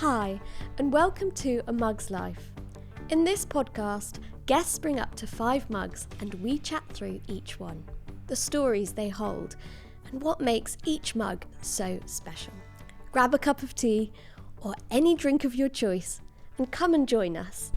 Hi, and welcome to A Mug's Life. In this podcast, guests bring up to 5 mugs and we chat through each one, the stories they hold, and what makes each mug so special. Grab a cup of tea or any drink of your choice and come and join us.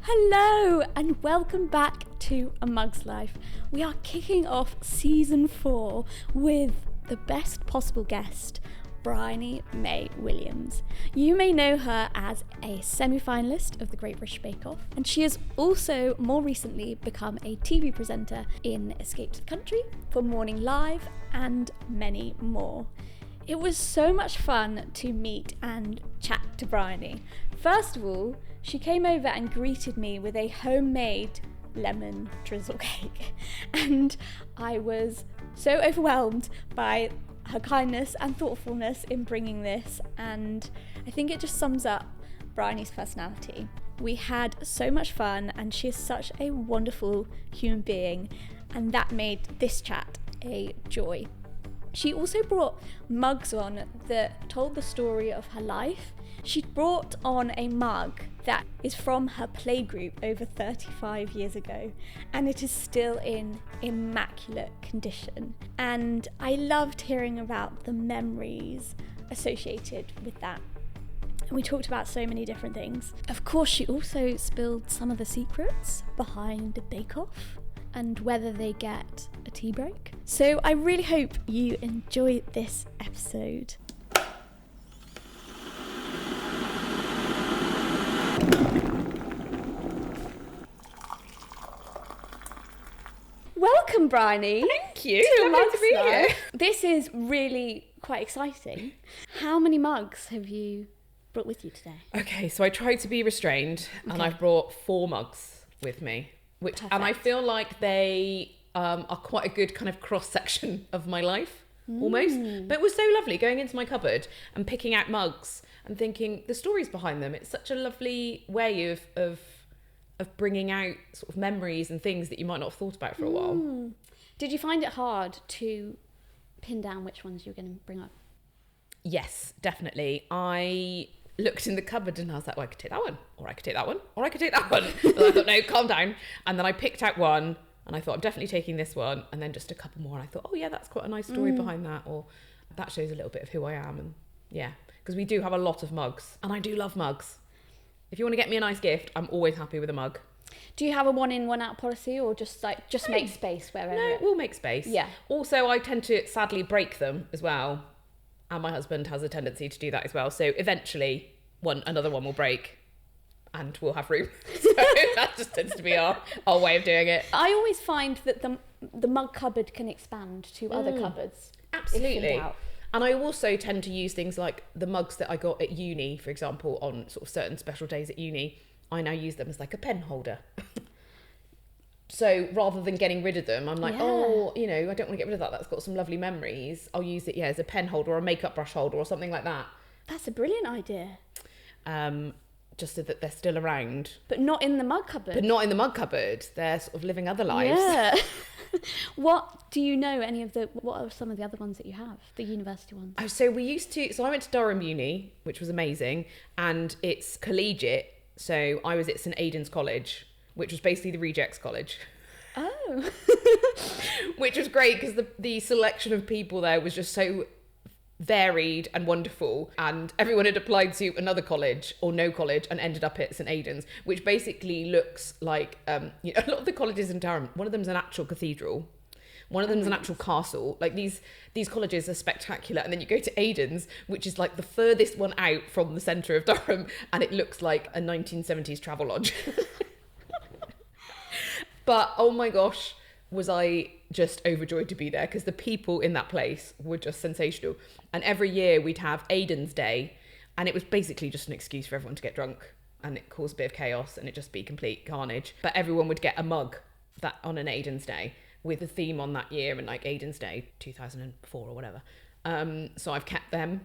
Hello and welcome back to A Mug's Life. We are kicking off season 4 with the best possible guest, Briony May Williams. You may know her as a semi-finalist of the Great British Bake Off, and she has also more recently become a TV presenter in Escape to the Country, for Morning Live, and many more. It was so much fun to meet and chat to Briony. First of all, she came over and greeted me with a homemade lemon drizzle cake, and I was so overwhelmed by her kindness and thoughtfulness in bringing this, and I think it just sums up Briony's personality. We had so much fun and she is such a wonderful human being, and that made this chat a joy. She also brought mugs on that told the story of her life. She brought on a mug that is from her playgroup over 35 years ago, and it is still in immaculate condition. And I loved hearing about the memories associated with that. And we talked about so many different things. Of course, she also spilled some of the secrets behind the Bake Off and whether they get a tea break. So I really hope you enjoy this episode. Welcome, Briony. Thank you. Lovely to be here. This is really quite exciting. How many mugs have you brought with you today? Okay, so I tried to be restrained, and I've brought 4 mugs with me, and I feel like they are quite a good kind of cross-section of my life, almost. But it was so lovely going into my cupboard and picking out mugs and thinking the stories behind them. It's such a lovely way of bringing out sort of memories and things that you might not have thought about for a while. Did you find it hard to pin down which ones you were going to bring up? Yes, definitely. I looked in the cupboard and I was like, well, I could take that one, or I could take that one, or I could take that one. But I thought, no, calm down. And then I picked out one and I thought, I'm definitely taking this one. And then just a couple more. And I thought, oh yeah, that's quite a nice story behind that. Or that shows a little bit of who I am. And yeah, because we do have a lot of mugs, and I do love mugs. If you want to get me a nice gift, I'm always happy with a mug. Do you have a one in, one out policy, or just make space wherever? No, we'll make space. Yeah. Also, I tend to sadly break them as well, and my husband has a tendency to do that as well. So eventually, another one will break, and we'll have room. So that just tends to be our way of doing it. I always find that the mug cupboard can expand to other cupboards. Absolutely. And I also tend to use things like the mugs that I got at uni, for example, on sort of certain special days at uni. I now use them as like a pen holder. So rather than getting rid of them, I'm like, I don't want to get rid of that. That's got some lovely memories. I'll use it, as a pen holder or a makeup brush holder or something like that. That's a brilliant idea. Just so that they're still around. But not in the mug cupboard. They're sort of living other lives. Yeah. What do you know? What are some of the other ones that you have? The university ones? Oh, so I went to Durham Uni, which was amazing. And it's collegiate. So I was at St Aidan's College, which was basically the rejects college. Oh. Which was great because the selection of people there was just so varied and wonderful, and everyone had applied to another college or no college and ended up at St Aidan's, which basically looks like a lot of the colleges in Durham, one of them's an actual cathedral, one of them's an actual castle. Like these colleges are spectacular, and then you go to Aidan's, which is like the furthest one out from the centre of Durham, and it looks like a 1970s travel lodge. But oh my gosh, was I just overjoyed to be there, because the people in that place were just sensational. And every year we'd have Aidan's Day, and it was basically just an excuse for everyone to get drunk, and it caused a bit of chaos and it'd just be complete carnage. But everyone would get a mug that on an Aidan's Day with a theme on that year, and like Aidan's Day 2004 or whatever. So I've kept them.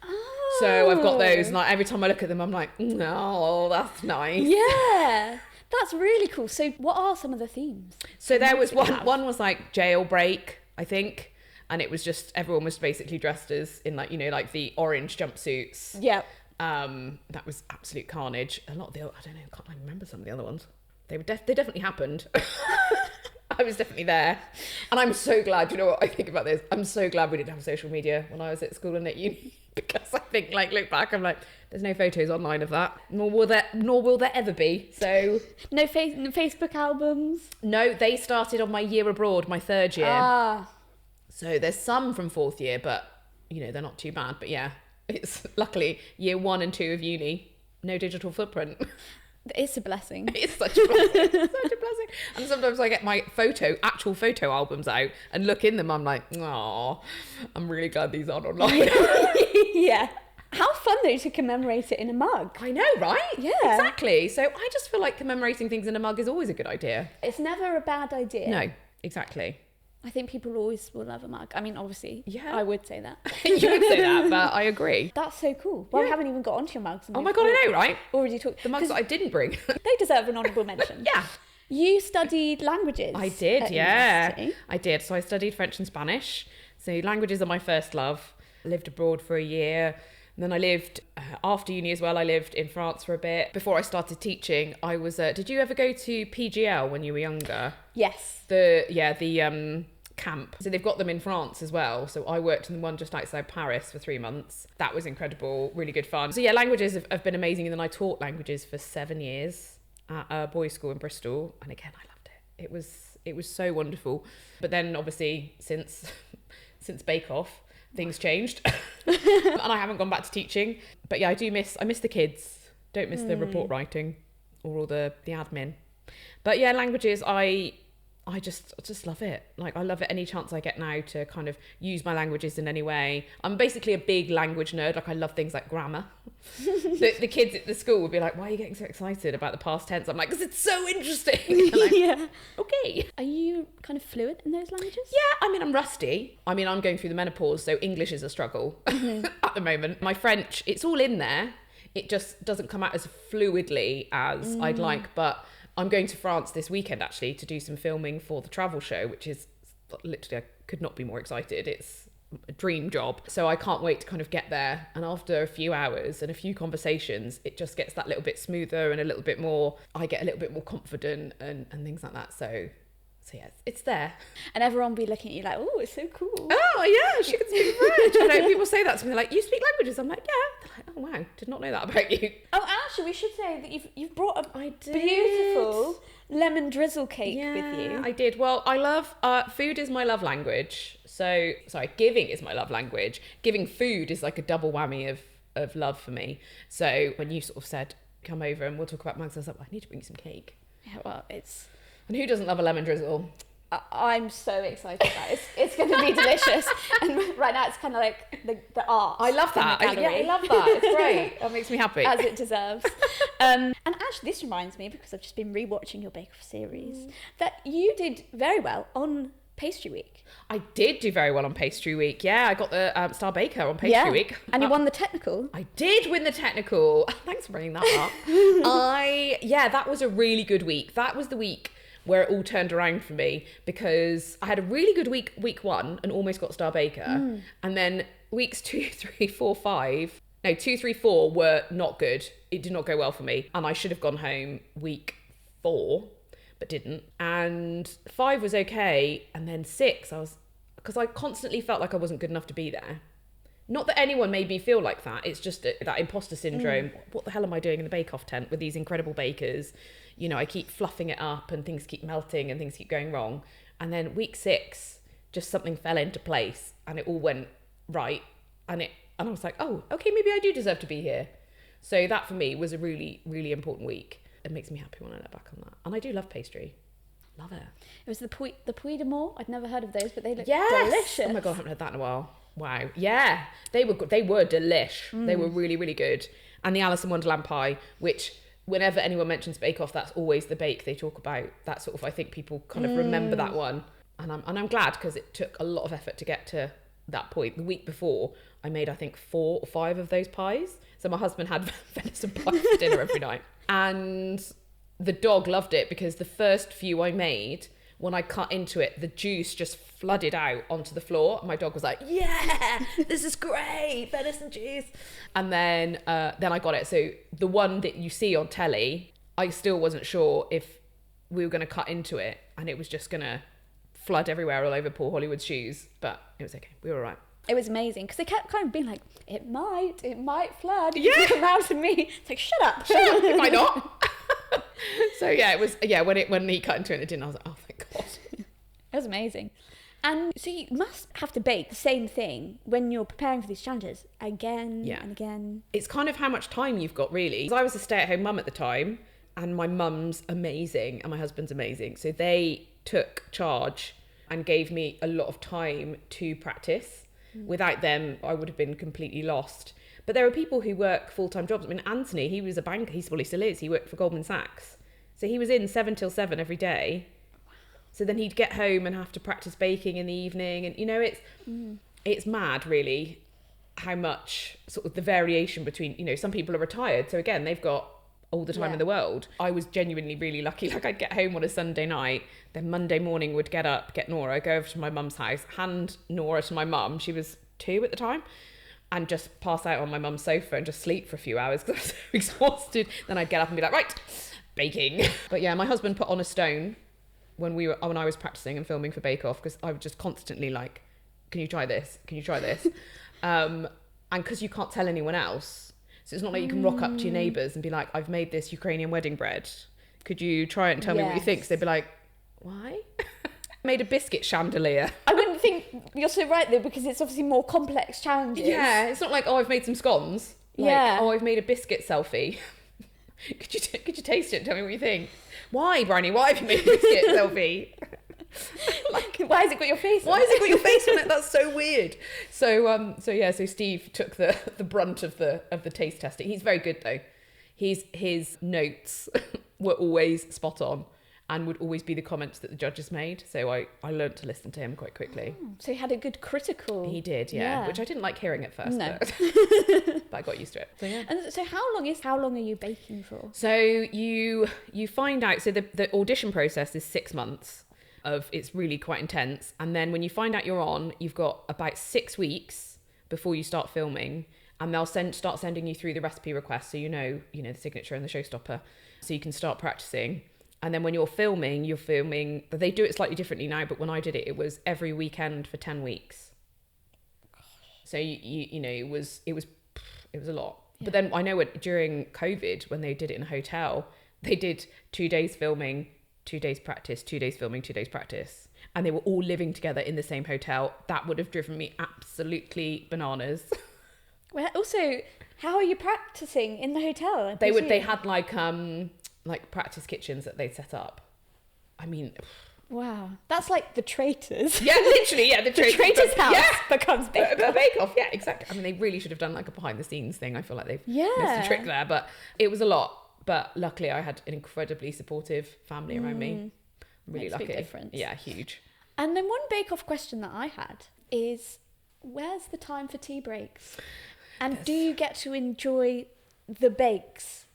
Oh. So I've got those, and like every time I look at them I'm like, no, that's nice. Yeah. That's really cool. So what are some of the themes? So there was one was like jailbreak, I think. And it was just, everyone was basically dressed as in like, you know, like the orange jumpsuits. Yeah. That was absolute carnage. A lot of the I don't know, I can't remember some of the other ones. They definitely happened. I was definitely there. And I'm so glad, you know what I think about this? I'm so glad we didn't have social media when I was at school and at uni. Because I think, like, look back, I'm like, there's no photos online of that. Nor will there ever be. So No Facebook albums? no, they started on my year abroad, my third year. So there's some from fourth year, but, you know, they're not too bad. But yeah, it's luckily year 1 and 2 of uni, no digital footprint. It's a blessing. It's such a blessing. Such a blessing. And sometimes I get my actual photo albums out and look in them. I'm like, oh, I'm really glad these aren't online. Yeah. How fun though to commemorate it in a mug. I know, right? Yeah. Exactly. So I just feel like commemorating things in a mug is always a good idea. It's never a bad idea. No, exactly. I think people always will love a mug. I mean, obviously, Yeah. I would say that. You would say that, but I agree. That's so cool. Well, we Yeah. haven't even got onto your mugs. and Oh my we've God, I know, right? Already talked. The mugs that I didn't bring. They deserve an honourable mention. Yeah. You studied languages. I did, at yeah. university. I did. So I studied French and Spanish. So languages are my first love. I lived abroad for a year. And then I lived, after uni as well, I lived in France for a bit. Before I started teaching, I was, did you ever go to PGL when you were younger? Yes. The camp. So they've got them in France as well. So I worked in the one just outside Paris for 3 months. That was incredible, really good fun. So yeah, languages have been amazing. And then I taught languages for 7 years at a boys' school in Bristol. And again, I loved it. It was so wonderful. But then obviously since Bake Off, things changed. And I haven't gone back to teaching. But yeah, I miss the kids. Don't miss the report writing or all the admin. But yeah, languages, I just love it. Like, I love it any chance I get now to kind of use my languages in any way. I'm basically a big language nerd. Like, I love things like grammar. The kids at the school would be like, why are you getting so excited about the past tense? I'm like, because it's so interesting. Like, Yeah. okay. Are you kind of fluent in those languages? Yeah, I mean, I'm rusty. I mean, I'm going through the menopause, so English is a struggle at the moment. My French, it's all in there. It just doesn't come out as fluidly as I'd like, but I'm going to France this weekend, actually, to do some filming for the travel show, which is literally, I could not be more excited. It's a dream job. So I can't wait to kind of get there. And after a few hours and a few conversations, it just gets that little bit smoother and a little bit more, I get a little bit more confident and things like that. So yeah, it's there. And everyone will be looking at you like, oh, it's so cool. Oh, yeah, she can speak French. You know, people say that to me, they're like, you speak languages? I'm like, yeah. They're like, oh, wow, did not know that about you. Oh, actually, we should say that you've brought a I did. beautiful lemon drizzle cake with you. I did. Well, I love, food is my love language. So, sorry, giving is my love language. Giving food is like a double whammy of love for me. So when you sort of said, come over and we'll talk about mugs, I was like, I need to bring you some cake. Yeah, well, it's... And who doesn't love a lemon drizzle? I'm so excited about it. It's going to be delicious. And right now it's kind of like the art. I love that. in the gallery. I love that. It's great. That makes me happy. As it deserves. And actually, this reminds me, because I've just been rewatching your Bake Off series, that you did very well on Pastry Week. I did do very well on Pastry Week. Yeah, I got the Star Baker on Pastry Week. And you won the technical. I did win the technical. Thanks for bringing that up. That was a really good week. That was the week where it all turned around for me, because I had a really good week 1 and almost got Star Baker. And then weeks 2, 3, 4, 5, no, 2, 3, 4 were not good. It did not go well for me. And I should have gone home week 4, but didn't. And 5 was okay. And then 6, because I constantly felt like I wasn't good enough to be there. Not that anyone made me feel like that. It's just that imposter syndrome. What the hell am I doing in the Bake Off tent with these incredible bakers? You know, I keep fluffing it up and things keep melting and things keep going wrong. And then week 6, just something fell into place and it all went right. And I was like, oh, okay, maybe I do deserve to be here. So that for me was a really, really important week. It makes me happy when I look back on that. And I do love pastry. Love it. It was the Puy de Mort. I'd never heard of those, but they look Yes! delicious. Oh my God, I haven't had that in a while. Wow. Yeah. They were delish. They were really, really good. And the Alice in Wonderland pie, which whenever anyone mentions Bake Off, that's always the bake they talk about. That sort of, I think people kind of remember that one. And I'm glad, because it took a lot of effort to get to that point. The week before, I made, I think, 4 or 5 of those pies. So my husband had venison pie for dinner every night. And the dog loved it, because the first few I made when I cut into it, the juice just flooded out onto the floor. My dog was like, yeah, this is great, venison juice. And then I got it. So the one that you see on telly, I still wasn't sure if we were going to cut into it and it was just going to flood everywhere all over poor Hollywood's shoes. But it was okay. We were all right. It was amazing because they kept kind of being like, it might flood. Yeah. Come out to me. It's like, shut up. It might not. So yeah, it was, when he cut into it and it didn't, I was like, oh thank God. It was amazing. And so you must have to bake the same thing when you're preparing for these challenges again and again. It's kind of how much time you've got, really. I was a stay-at-home mum at the time, and my mum's amazing and my husband's amazing. So they took charge and gave me a lot of time to practice. Without them, I would have been completely lost. But there are people who work full-time jobs. I mean, Anthony, he was a banker. He still is. He worked for Goldman Sachs. So he was in 7 till 7 every day. So then he'd get home and have to practice baking in the evening. And, you know, it's mad, really, how much sort of the variation between, you know, some people are retired. So, again, they've got all the time in the world. I was genuinely really lucky. Like, I'd get home on a Sunday night, then Monday morning would get up, get Nora, go over to my mum's house, hand Nora to my mum. She was 2 at the time. And just pass out on my mum's sofa and just sleep for a few hours because I was so exhausted. Then I'd get up and be like, right, baking. But yeah, my husband put on a stone when I was practicing and filming for Bake Off, because I was just constantly like, can you try this? Can you try this? And because you can't tell anyone else, so it's not like you can rock up to your neighbours and be like, I've made this Ukrainian wedding bread. Could you try it and tell me what you think? So they'd be like, why? Made a biscuit chandelier. I wouldn't think you're so right though, because it's obviously more complex challenges. Yeah, it's not like, oh, I've made some scones. Like, oh, I've made a biscuit selfie. Could you taste it and tell me what you think? Why, Briony? Why have you made a biscuit selfie? Like, why has it got your face on it? Why has it got your face on it? That's so weird. So Steve took the brunt of the taste testing. He's very good though. His notes were always spot on and would always be the comments that the judges made. So I learned to listen to him quite quickly. Oh, so he had a good critical. He did, yeah. Which I didn't like hearing at first. No. But I got used to it. So yeah. And so how long are you baking for? So you find out, so the audition process is 6 months of, it's really quite intense. And then when you find out you're on, you've got about 6 weeks before you start filming, and they'll start sending you through the recipe request. So you know the signature and the showstopper, so you can start practicing. And then when you're filming, they do it slightly differently now, but when I did it, it was every weekend for 10 weeks. So you know, it was a lot. Yeah. But then I know during COVID, when they did it in a hotel, they did 2 days filming, 2 days practice, 2 days filming, 2 days practice. And they were all living together in the same hotel. That would have driven me absolutely bananas. Well, also, how are you practicing in the hotel? They had like practice kitchens that they'd set up. I mean, wow, that's like the Traitors. Yeah, literally, yeah, the Traitors house becomes Bake Off. Bake Off, yeah, exactly. I mean, they really should have done like a behind the scenes thing. I feel like they've missed a trick there, but it was a lot. But luckily, I had an incredibly supportive family around me. I'm really lucky. Makes a big difference. Yeah, huge. And then one Bake Off question that I had is, where's the time for tea breaks? And do you get to enjoy the bakes?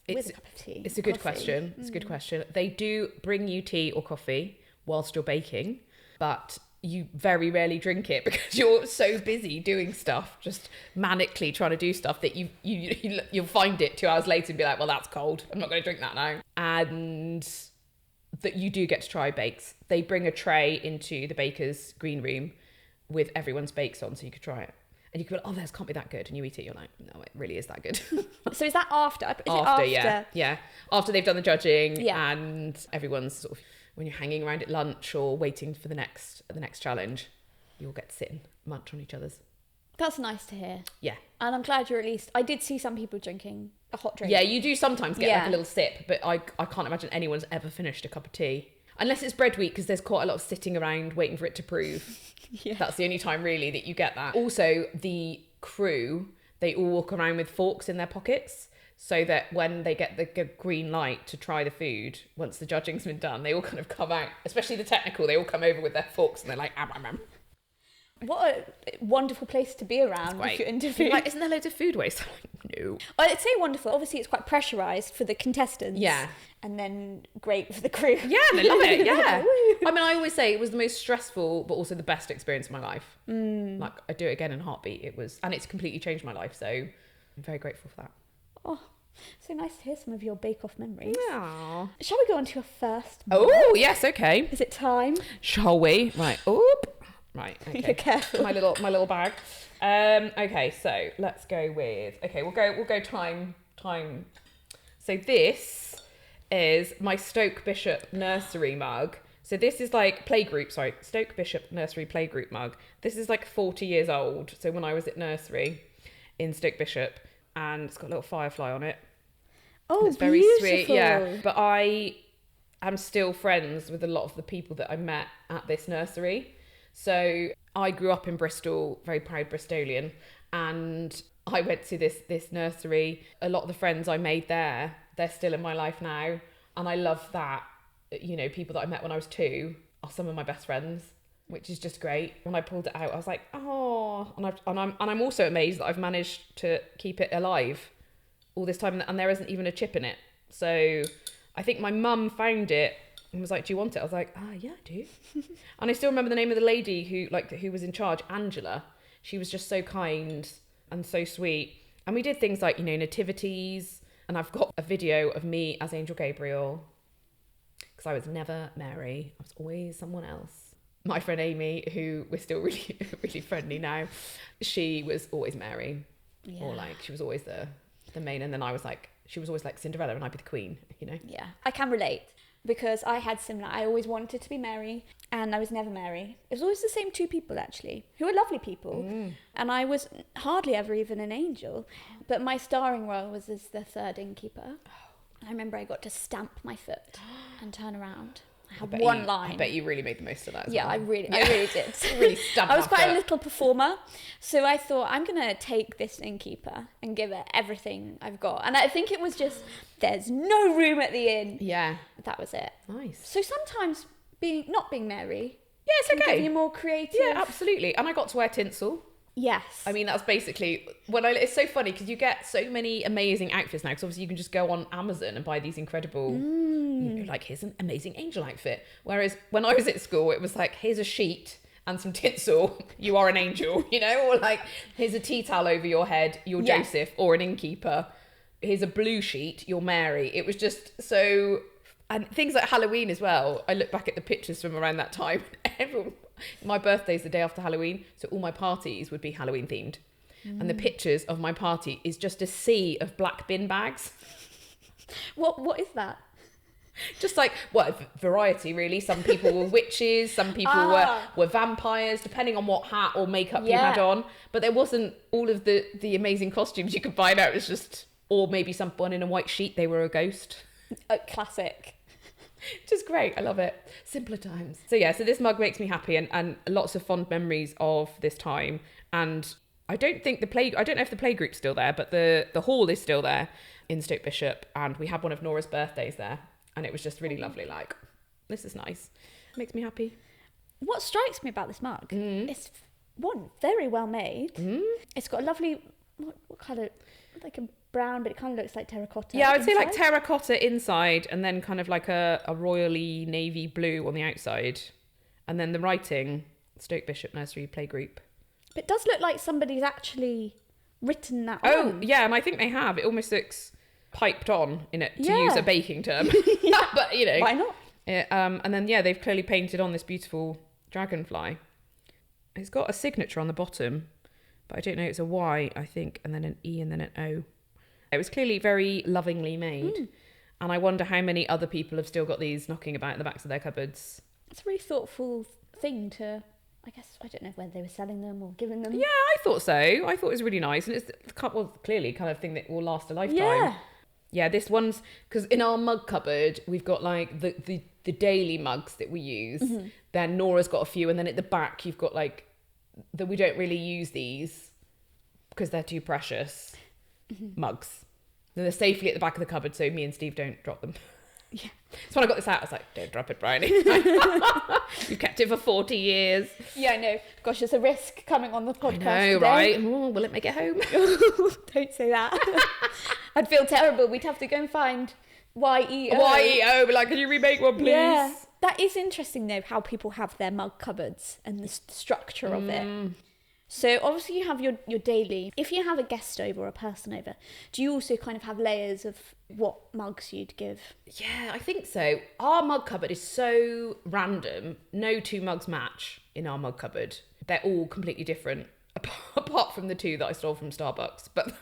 With a cup of tea. It's a good question. It's a good question. They do bring you tea or coffee whilst you're baking, but you very rarely drink it because you're so busy doing stuff, just manically trying to do stuff, that you'll find it 2 hours later and be like, well, that's cold. I'm not going to drink that now. And that you do get to try bakes. They bring a tray into the baker's green room with everyone's bakes on, so you could try it. And you can be like, oh, this can't be that good. And you eat it, you're like, no, it really is that good. So is that after? After, yeah. After they've done the judging and everyone's sort of, when you're hanging around at lunch or waiting for the next challenge, you'll get to sit and munch on each other's. That's nice to hear. Yeah. And I'm glad you're at least, I did see some people drinking a hot drink. Yeah, you do sometimes get like a little sip, but I can't imagine anyone's ever finished a cup of tea. Unless it's bread week, because there's quite a lot of sitting around waiting for it to prove. Yeah. That's the only time really that you get that. Also, the crew, they all walk around with forks in their pockets, so that when they get the green light to try the food, once the judging's been done, they all kind of come out, especially the technical, they all come over with their forks and they're like, am. What a wonderful place to be around if you're interviewing. Like, isn't there loads of food waste? No. I'd say wonderful. Obviously, it's quite pressurised for the contestants. Yeah. And then great for the crew. Yeah, they love it, yeah. I mean, I always say it was the most stressful, but also the best experience of my life. Like, I'd do it again in a heartbeat. And it's completely changed my life, so I'm very grateful for that. Oh, so nice to hear some of your Bake Off memories. Yeah. Shall we go on to your first mug? Oh, yes, okay. Is it time? Shall we? Right. Oop. Right. Okay. Be careful. My little bag. Okay. So let's go with. Okay. We'll go time. So this is my Stoke Bishop Nursery mug. So this is like Playgroup. Sorry, Stoke Bishop Nursery Playgroup mug. This is like 40 years old. So when I was at nursery in Stoke Bishop, and it's got a little firefly on it. Oh, it's very beautiful. sweet. Yeah. But I am still friends with a lot of the people that I met at this nursery. So I grew up in Bristol, very proud Bristolian, and I went to this nursery. A lot of the friends I made there, they're still in my life now, and I love that. You know, people that I met when I was 2 are some of my best friends, which is just great. When I pulled it out, I was like, oh, and I'm also amazed that I've managed to keep it alive all this time, and there isn't even a chip in it. So I think my mum found it and was like, do you want it? I was like, yeah, I do. And I still remember the name of the lady who was in charge, Angela. She was just so kind and so sweet. And we did things like, you know, nativities. And I've got a video of me as Angel Gabriel, because I was never Mary. I was always someone else. My friend Amy, who we're still really, really friendly now, she was always Mary. Yeah. Or like, she was always the main. And then she was always like Cinderella and I'd be the queen, you know? Yeah, I can relate. Because I had similar, I always wanted to be Mary and I was never Mary. It was always the same 2 people actually, who were lovely people. And I was hardly ever even an angel. But my starring role was as the 3rd innkeeper. I remember I got to stamp my foot and turn around. I had one line. I bet you really made the most of that as well. I really did. Really stamped I was quite a little performer. So I thought, I'm going to take this innkeeper and give it everything I've got. And I think it was just, there's no room at the inn. Yeah. That was it. Nice. So sometimes not being Mary. Yeah, it's okay. Give you more creative. Yeah, absolutely. And I got to wear tinsel. Yes. I mean, that's basically it's so funny because you get so many amazing outfits now, because obviously you can just go on Amazon and buy these incredible, you know, like, here's an amazing angel outfit. Whereas when I was at school, it was like, here's a sheet and some tinsel, you are an angel, you know, or like, here's a tea towel over your head, you're Joseph, or an innkeeper. Here's a blue sheet, you're Mary. It was just so, and things like Halloween as well. I look back at the pictures from around that time. My birthday's the day after Halloween, so all my parties would be Halloween themed. And the pictures of my party is just a sea of black bin bags. What is that? Just like, variety really. Some people were witches, some people were vampires, depending on what hat or makeup you had on. But there wasn't all of the amazing costumes you could find out. It was just, or maybe someone in a white sheet, they were a ghost. Classic. Just great. I love it. Simpler times. So so this mug makes me happy, and lots of fond memories of this time. And I don't know if the Playgroup's still there, but the hall is still there in Stoke Bishop, and we had one of Nora's birthdays there, and it was just really lovely. Like, this is nice. Makes me happy. What strikes me about this mug, it's very well made. It's got a lovely, what colour? Like a brown, but it kind of looks like terracotta. Yeah, I'd say like terracotta inside, and then kind of like a royally navy blue on the outside. And then the writing, Stoke Bishop Nursery Playgroup. But it does look like somebody's actually written that on. Oh, yeah, and I think they have. It almost looks piped on in it, to use a baking term. But, you know. Why not? And then, they've clearly painted on this beautiful dragonfly. It's got a signature on the bottom, but I don't know, it's a Y, I think, and then an E and then an O. It was clearly very lovingly made. And I wonder how many other people have still got these knocking about in the backs of their cupboards. It's a really thoughtful thing to, I guess, I don't know whether they were selling them or giving them. Yeah, I thought so. I thought it was really nice. And it's clearly kind of thing that will last a lifetime. Yeah, this one's, because in our mug cupboard, we've got like the daily mugs that we use. Then Nora's got a few. And then at the back, you've got like, that we don't really use these because they're too precious mugs. They're safely at the back of the cupboard, so me and Steve don't drop them. Yeah. So when I got this out, I was like, don't drop it, Briony. You kept it for 40 years. Yeah, I know. Gosh, there's a risk coming on the podcast I know, today. right? Oh, will it make it home? Don't say that. I'd feel terrible. We'd have to go and find YEO. YEO, be like, can you remake one, please? Yeah. That is interesting, though, how people have their mug cupboards and the structure of it. So obviously you have your daily. If you have a guest over or a person over, do you also kind of have layers of what mugs you'd give? Yeah, I think so. Our mug cupboard is so random. No two mugs match in our mug cupboard. They're all completely different, apart from the two that I stole from Starbucks. But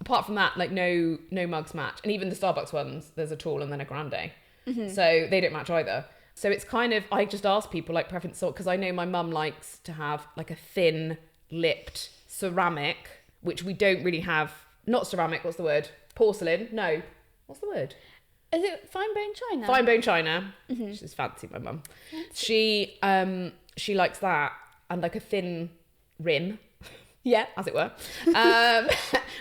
apart from that, like no mugs match. And even the Starbucks ones, there's a tall and then a grande. So they don't match either. So it's kind of, I just ask people like preference, because I know my mum likes to have like a thin lipped ceramic, which we don't really have. Not ceramic, what's the word? Porcelain? No. What's the word? Is it fine bone china? Fine bone china. She's fancy, my mum. She likes that and like a thin rim. Yeah. As it were.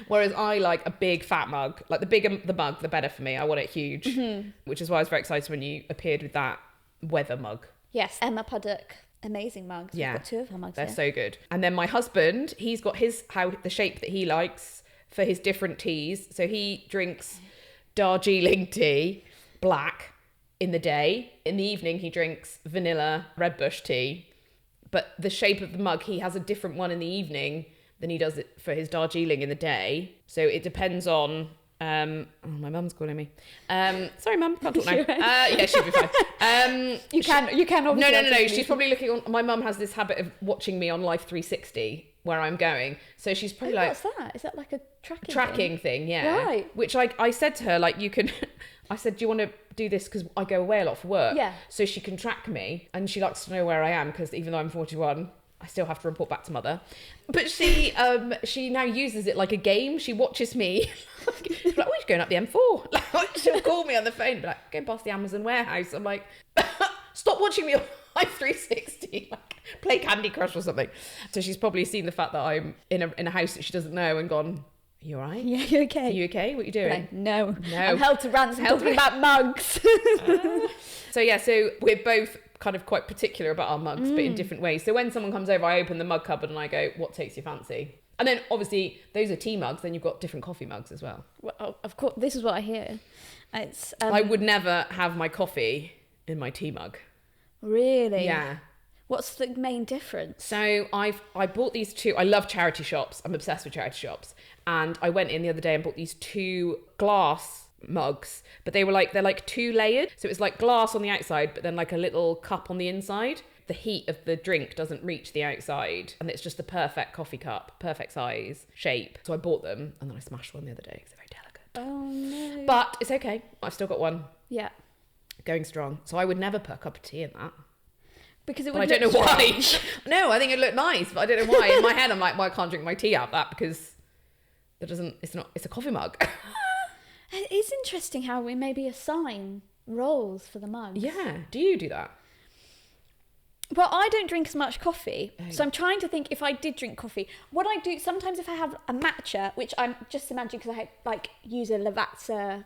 Whereas I like a big fat mug. Like the bigger the mug, the better for me. I want it huge. Which is why I was very excited when you appeared with that weather mug. Yes, Emma Puddock. Amazing mugs. Yeah. We've got two of her mugs. They're here. so good. And then my husband, he's got the shape that he likes for his different teas. So he drinks Darjeeling tea, black, in the day. In the evening, he drinks vanilla Red Bush tea. But the shape of the mug, he has a different one in the evening than he does it for his Darjeeling in the day. So it depends on... oh, my mum's calling me. Sorry, mum, can't talk now. Yeah, she'll be fine. You can obviously. No. She's probably looking on. My mum has this habit of watching me on Life 360 where I'm going. So she's probably What's that? Is that like a tracking thing? Yeah. Right. Which I said to her, like, you can. I said, do you want to do this because I go away a lot for work? Yeah. So she can track me, and she likes to know where I am because even though I'm 41. I still have to report back to mother. But she now uses it like a game. She watches me. She's like, oh, you're going up the M4. Like, she'll call me on the phone, be like, go past the Amazon warehouse. I'm like, stop watching me on Life 360. Like, play Candy Crush or something. So she's probably seen the fact that I'm in a house that she doesn't know and gone, are you all right? Yeah, you okay? Are you okay? What are you doing? Like, no. I'm held to ransom talking about mugs. So we're both kind of quite particular about our mugs, but in different ways. So when someone comes over, I open the mug cupboard and I go, what takes your fancy? And then obviously those are tea mugs, then you've got different coffee mugs as well. Well, of course, this is what I hear. It's I would never have my coffee in my tea mug. Really? Yeah. What's the main difference? So I bought these two. I love charity shops. I'm obsessed with charity shops. And I went in the other day and bought these two glass mugs, but they're like 2 layered. So it's like glass on the outside, but then like a little cup on the inside. The heat of the drink doesn't reach the outside, and it's just the perfect coffee cup, perfect size, shape. So I bought them, and then I smashed one the other day because they're very delicate. Oh no. But it's okay. I've still got one. Yeah. Going strong. So I would never put a cup of tea in that. Because it But would I don't know why. No, I think it looked nice, but I don't know why. In my head, I'm like, well, I can't drink my tea out of that because it's a coffee mug. It's interesting how we maybe assign roles for the mugs. Yeah. Do you do that? Well, I don't drink as much coffee, Oh. so I'm trying to think if I did drink coffee. What I do, sometimes if I have a matcha, which I'm just imagining because I use a Lavazza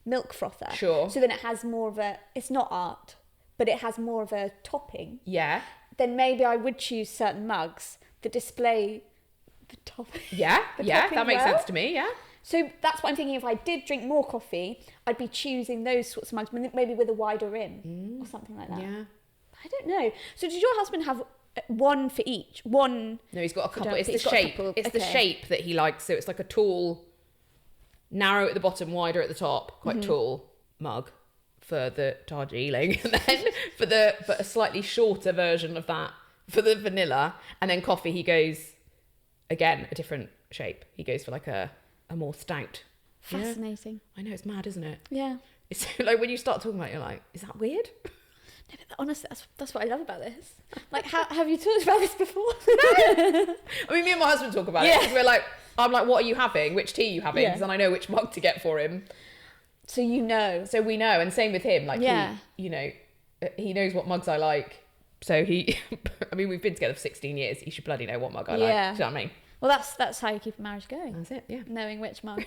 milk frother. Sure. So then it has more of it's not art, but it has more of a topping. Yeah. Then maybe I would choose certain mugs that display the topping. Yeah. Yeah. topping That makes well. sense to me. Yeah. So that's what I'm thinking. If I did drink more coffee, I'd be choosing those sorts of mugs, maybe with a wider rim or something like that. Yeah. I don't know. So did your husband have one for each? One? No, he's got a couple. It's the He's got a shape. couple, It's the okay. shape that he likes. So it's like a tall, narrow at the bottom, wider at the top, quite tall mug for the Darjeeling, and then but a slightly shorter version of that for the vanilla, and then coffee. He goes again a different shape. He goes for like a more stout. Fascinating. I know, it's mad, isn't it? Yeah. It's like when you start talking about it, you're like, is that weird? No, but honestly, that's what I love about this. Like, have you talked about this before? I mean, me and my husband talk about it. Yeah. 'Cause we're like, I'm like, what are you having? Which tea are you having? Yeah. Because then I know which mug to get for him. So you know. So we know, and same with him. Like, Yeah. he knows what mugs I like. So I mean, we've been together for 16 years. He should bloody know what mug I like. Yeah. Do you know what I mean? Well, that's how you keep a marriage going. That's it, yeah. Knowing which mug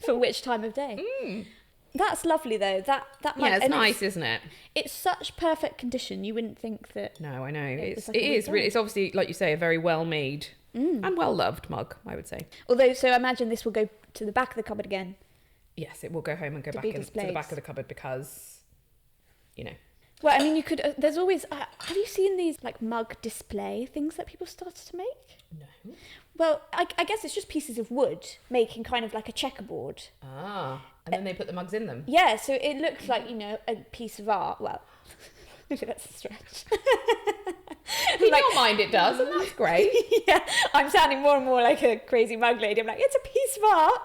for which time of day. That's lovely though. That mug, Yeah, it's nice, isn't it? It's such perfect condition. You wouldn't think that. No, I know. It It is really. It's obviously, like you say, a very well made and well loved mug, I would say. Although, so I imagine this will go to the back of the cupboard again. Yes, it will go home and go To back be into the displayed. back of the cupboard because, you know. Well, I mean, you could. There's always. Have you seen these like mug display things that people started to make? No. Well, I guess it's just pieces of wood making kind of like a checkerboard. Ah, and then they put the mugs in them. Yeah, so it looks like, you know, a piece of art. Well, maybe that's a stretch. In your mind it does, and that's great. Yeah, I'm sounding more and more like a crazy mug lady. I'm like, it's a piece of art.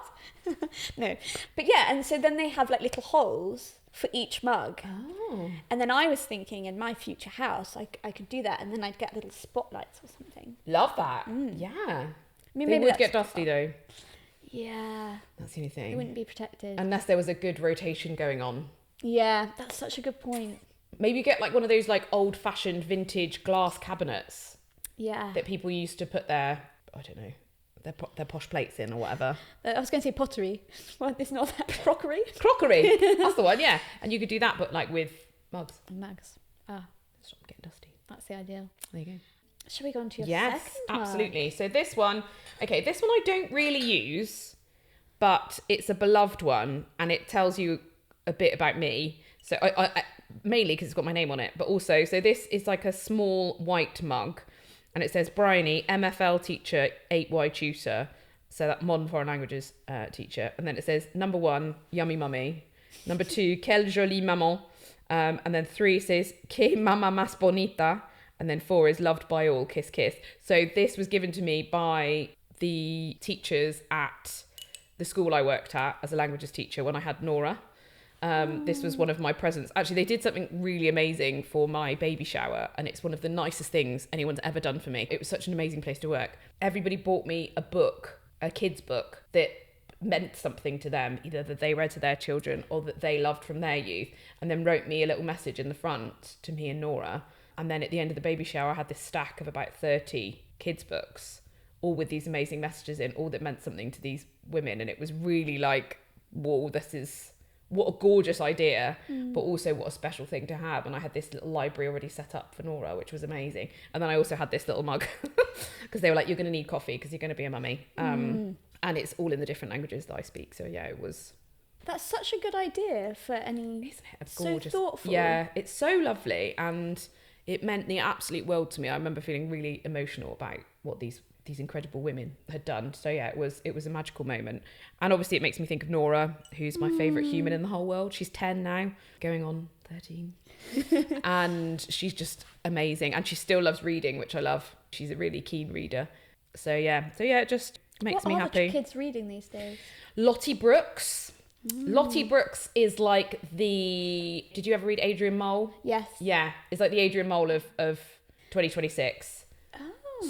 No. But yeah, and so then they have like little holes for each mug. Oh. And then I was thinking in my future house, I could do that, and then I'd get little spotlights or something. Love that. Yeah. I mean, They maybe would that's get dusty though. Yeah, That's the only they thing. wouldn't be protected. Unless there was a good rotation going on. Yeah, that's such a good point. Maybe you get like one of those like old fashioned vintage glass cabinets Yeah. that people used to put their, I don't know, their posh plates in or whatever. I was going to say pottery. Well, it's not that. Crockery? Crockery. That's the one, yeah. And you could do that, but like with mugs. Mugs. Ah, Stop getting dusty. that's the ideal. There you go. Shall we go on to your Yes, second mug? absolutely. So this one I don't really use, but it's a beloved one and it tells you a bit about me. So I mainly because it's got my name on it, but also, so this is like a small white mug and it says Briony, MFL teacher, 8Y tutor. So that modern foreign languages teacher. And then it says number 1, yummy mummy. Number 2, quelle jolie maman. And then 3 says, que mama más bonita. And then 4 is loved by all, kiss, kiss. So this was given to me by the teachers at the school I worked at as a languages teacher when I had Nora. This was one of my presents. Actually, they did something really amazing for my baby shower, and it's one of the nicest things anyone's ever done for me. It was such an amazing place to work. Everybody bought me a book, a kid's book, that meant something to them, either that they read to their children or that they loved from their youth, and then wrote me a little message in the front to me and Nora. And then at the end of the baby shower, I had this stack of about 30 kids' books, all with these amazing messages in, all that meant something to these women. And it was really like, whoa, what a gorgeous idea, but also what a special thing to have. And I had this little library already set up for Nora, which was amazing. And then I also had this little mug because they were like, you're going to need coffee because you're going to be a mummy. And it's all in the different languages that I speak. So yeah, it was... That's such a good idea for any... Isn't it gorgeous? So thoughtful. Yeah, it's so lovely. And it meant the absolute world to me. I remember feeling really emotional about what these incredible women had done. So yeah, it was a magical moment. And obviously it makes me think of Nora, who's my favourite human in the whole world. She's 10 now, going on 13. And she's just amazing. And she still loves reading, which I love. She's a really keen reader. So yeah, it just makes me happy. What are the kids reading these days? Lottie Brooks. Lottie Brooks is like did you ever read Adrian Mole? Yes. Yeah, it's like the Adrian Mole of 2026. Oh.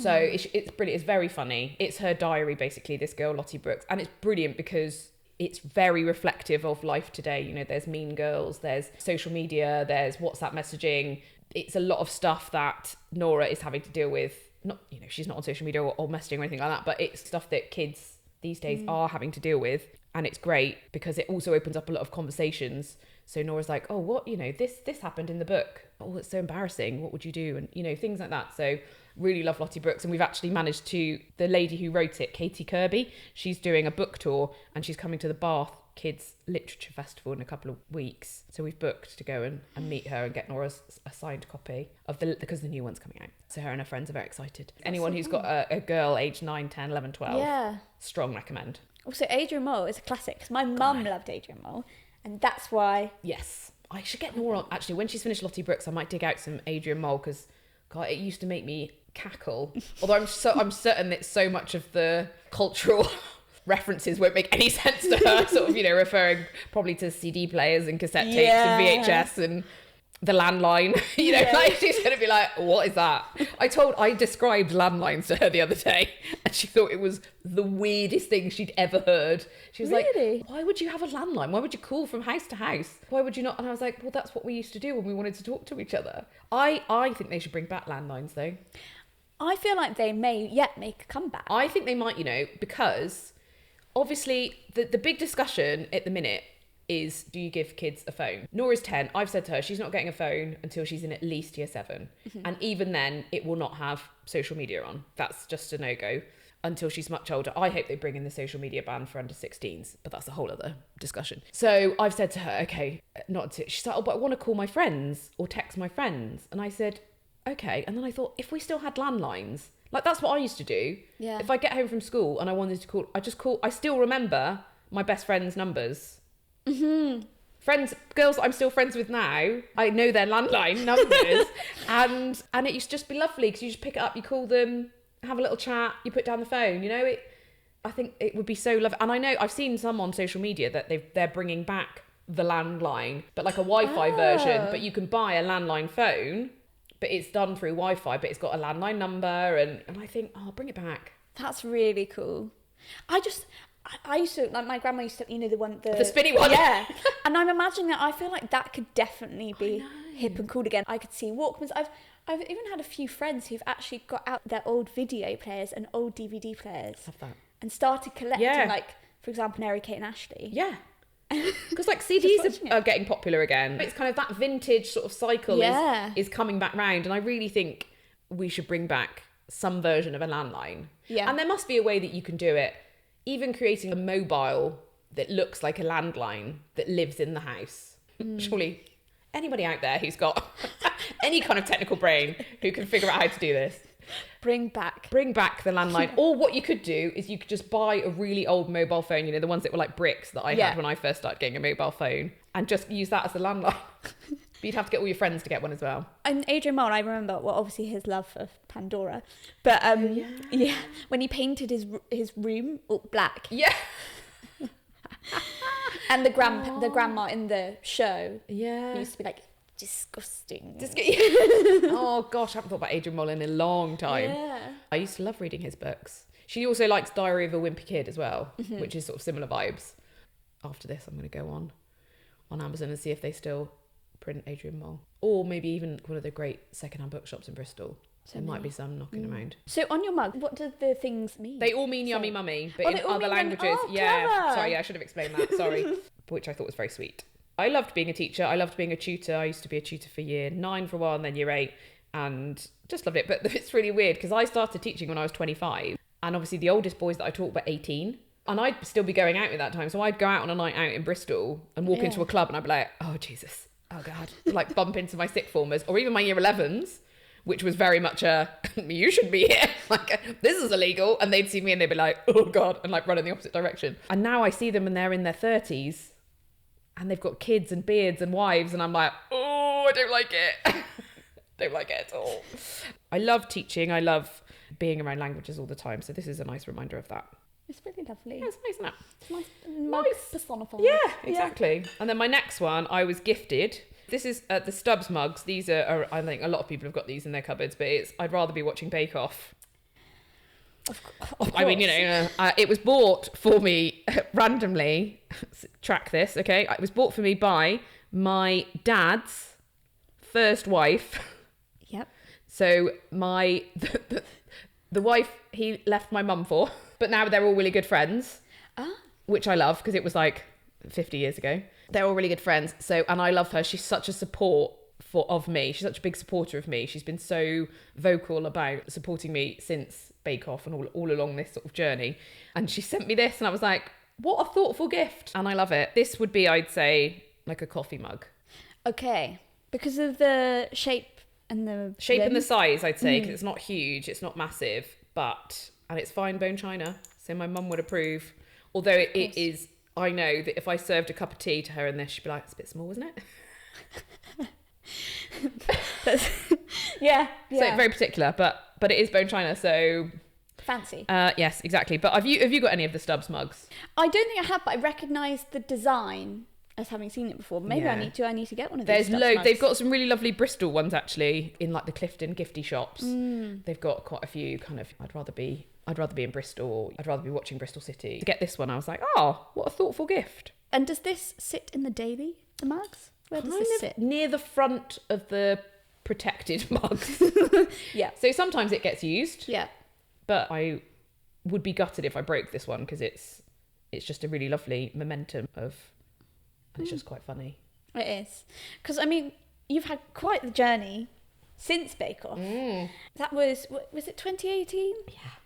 So it's brilliant. It's very funny. It's her diary, basically, this girl, Lottie Brooks. And it's brilliant because it's very reflective of life today. You know, there's Mean Girls, there's social media, there's WhatsApp messaging. It's a lot of stuff that Nora is having to deal with. Not, you know, she's not on social media or messaging or anything like that, but it's stuff that kids these days are having to deal with. And it's great because it also opens up a lot of conversations. So Nora's like, oh, what, you know, this happened in the book. Oh, it's so embarrassing. What would you do? And, you know, things like that. So really love Lottie Brooks. And we've actually managed to, the lady who wrote it, Katie Kirby, she's doing a book tour and she's coming to the Bath Kids Literature Festival in a couple of weeks. So we've booked to go and meet her and get Nora's a signed copy of because the new one's coming out. So her and her friends are very excited. Anyone who's got a girl aged 9, 10, 11, 12, Yeah. strong recommend. Also, Adrian Mole is a classic. 'Cause my mum loved Adrian Mole, and that's why. Yes. I should get Nora on. Actually, when she's finished Lottie Brooks, I might dig out some Adrian Mole because, God, it used to make me cackle. Although I'm certain that so much of the cultural references won't make any sense to her, sort of, you know, referring probably to CD players and cassette tapes and VHS and the landline, you know, like she's going to be like, what is that? I described landlines to her the other day and she thought it was the weirdest thing she'd ever heard. She was Really? like, why would you have a landline? Why would you call from house to house? Why would you not? And I was like, well, that's what we used to do when we wanted to talk to each other. I think they should bring back landlines though. I feel like they may yet make a comeback. I think they might, because obviously the big discussion at the minute is, do you give kids a phone? Nora's 10. I've said to her, she's not getting a phone until she's in at least year 7. And even then, it will not have social media on. That's just a no-go until she's much older. I hope they bring in the social media ban for under 16s, but that's a whole other discussion. So I've said to her, okay, not until... She's like, oh, but I want to call my friends or text my friends. And I said, okay. And then I thought, if we still had landlines, like that's what I used to do. Yeah. If I get home from school and I wanted to call, I still remember my best friend's numbers. Friends, girls that I'm still friends with now, I know their landline numbers, and it used to just be lovely because you just pick it up, you call them, have a little chat, you put down the phone. I think it would be so lovely. And I know I've seen some on social media that they're bringing back the landline, but like a Wi-Fi version. But you can buy a landline phone, but it's done through Wi-Fi, but it's got a landline number, and I think, oh, bring it back. That's really cool. I used to, like my grandma used to, the spinny one. Yeah. And I'm imagining that, I feel like that could definitely be hip and cool again. I could see Walkmans. I've even had a few friends who've actually got out their old video players and old DVD players. Love that. And started collecting, like, for example, Mary Kate and Ashley. Yeah. Because like CDs are getting popular again. It's kind of that vintage sort of cycle is coming back round. And I really think we should bring back some version of a landline. Yeah. And there must be a way that you can do it. Even creating a mobile that looks like a landline that lives in the house. Surely anybody out there who's got any kind of technical brain who can figure out how to do this. Bring back the landline. Or what you could do is you could just buy a really old mobile phone, the ones that were like bricks that I had when I first started getting a mobile phone, and just use that as the landline. But you'd have to get all your friends to get one as well. And Adrian Mole, I remember, well, obviously his love for Pandora, but when he painted his room black. Yeah. And the grandma in the show used to be like, disgusting. Oh gosh, I haven't thought about Adrian Mole in a long time. Yeah. I used to love reading his books. She also likes Diary of a Wimpy Kid as well, which is sort of similar vibes. After this, I'm going to go on Amazon and see if they still print Adrian Mole, or maybe even one of the great secondhand bookshops in Bristol. There might be some knocking around. So on your mug, what do the things mean? They all mean yummy mummy, but in other languages. Clever. Sorry, I should have explained that. Sorry. Which I thought was very sweet. I loved being a teacher. I loved being a tutor. I used to be a tutor for year 9 for a while and then year 8, and just loved it. But it's really weird because I started teaching when I was 25, and obviously the oldest boys that I taught were 18. And I'd still be going out at that time. So I'd go out on a night out in Bristol and walk into a club and I'd be like, oh, Jesus. Oh, God. Like bump into my sixth formers or even my year 11s, which was very much you should be here. Like, this is illegal. And they'd see me and they'd be like, oh, God, and like run in the opposite direction. And now I see them and they're in their 30s and they've got kids and beards and wives. And I'm like, oh, I don't like it. Don't like it at all. I love teaching. I love being around languages all the time. So this is a nice reminder of that. It's really lovely. Yeah, it's nice, isn't it? It's nice. Nice. Personified. Yeah, exactly. Yeah. And then my next one, I was gifted. This is the Stubbs mugs. These are, I think a lot of people have got these in their cupboards, but I'd rather be watching Bake Off. Of course. I mean, it was bought for me randomly. Track this, okay? It was bought for me by my dad's first wife. Yep. So the wife he left my mum for, but now they're all really good friends, which I love because it was like 50 years ago. They're all really good friends. So, and I love her. She's such a support of me. She's such a big supporter of me. She's been so vocal about supporting me since Bake Off and all along this sort of journey. And she sent me this and I was like, what a thoughtful gift. And I love it. This would be, I'd say, like a coffee mug. Okay. Because of the shape and the size, I'd say, because it's not huge, it's not massive, and it's fine bone china, so my mum would approve. Although it is, I know that if I served a cup of tea to her in this, she'd be like, it's a bit small, isn't it? Yeah. So very particular, but it is bone china, so fancy. Yes, exactly. But have you got any of the Stubbs mugs? I don't think I have, but I recognise the design as having seen it before. Maybe I need to get one of these. There's loads. They've got some really lovely Bristol ones actually in like the Clifton gifty shops. They've got quite a few kind of. I'd rather be in Bristol. I'd rather be watching Bristol City. To get this one, I was like, oh, what a thoughtful gift. And does this sit in the daily, the mugs? Where does this sit? Near the front of the protected mugs. Yeah. So sometimes it gets used. Yeah. But I would be gutted if I broke this one because it's just a really lovely momentum of, and it's just quite funny. It is. Because, I mean, you've had quite the journey since Bake Off. That was it 2018?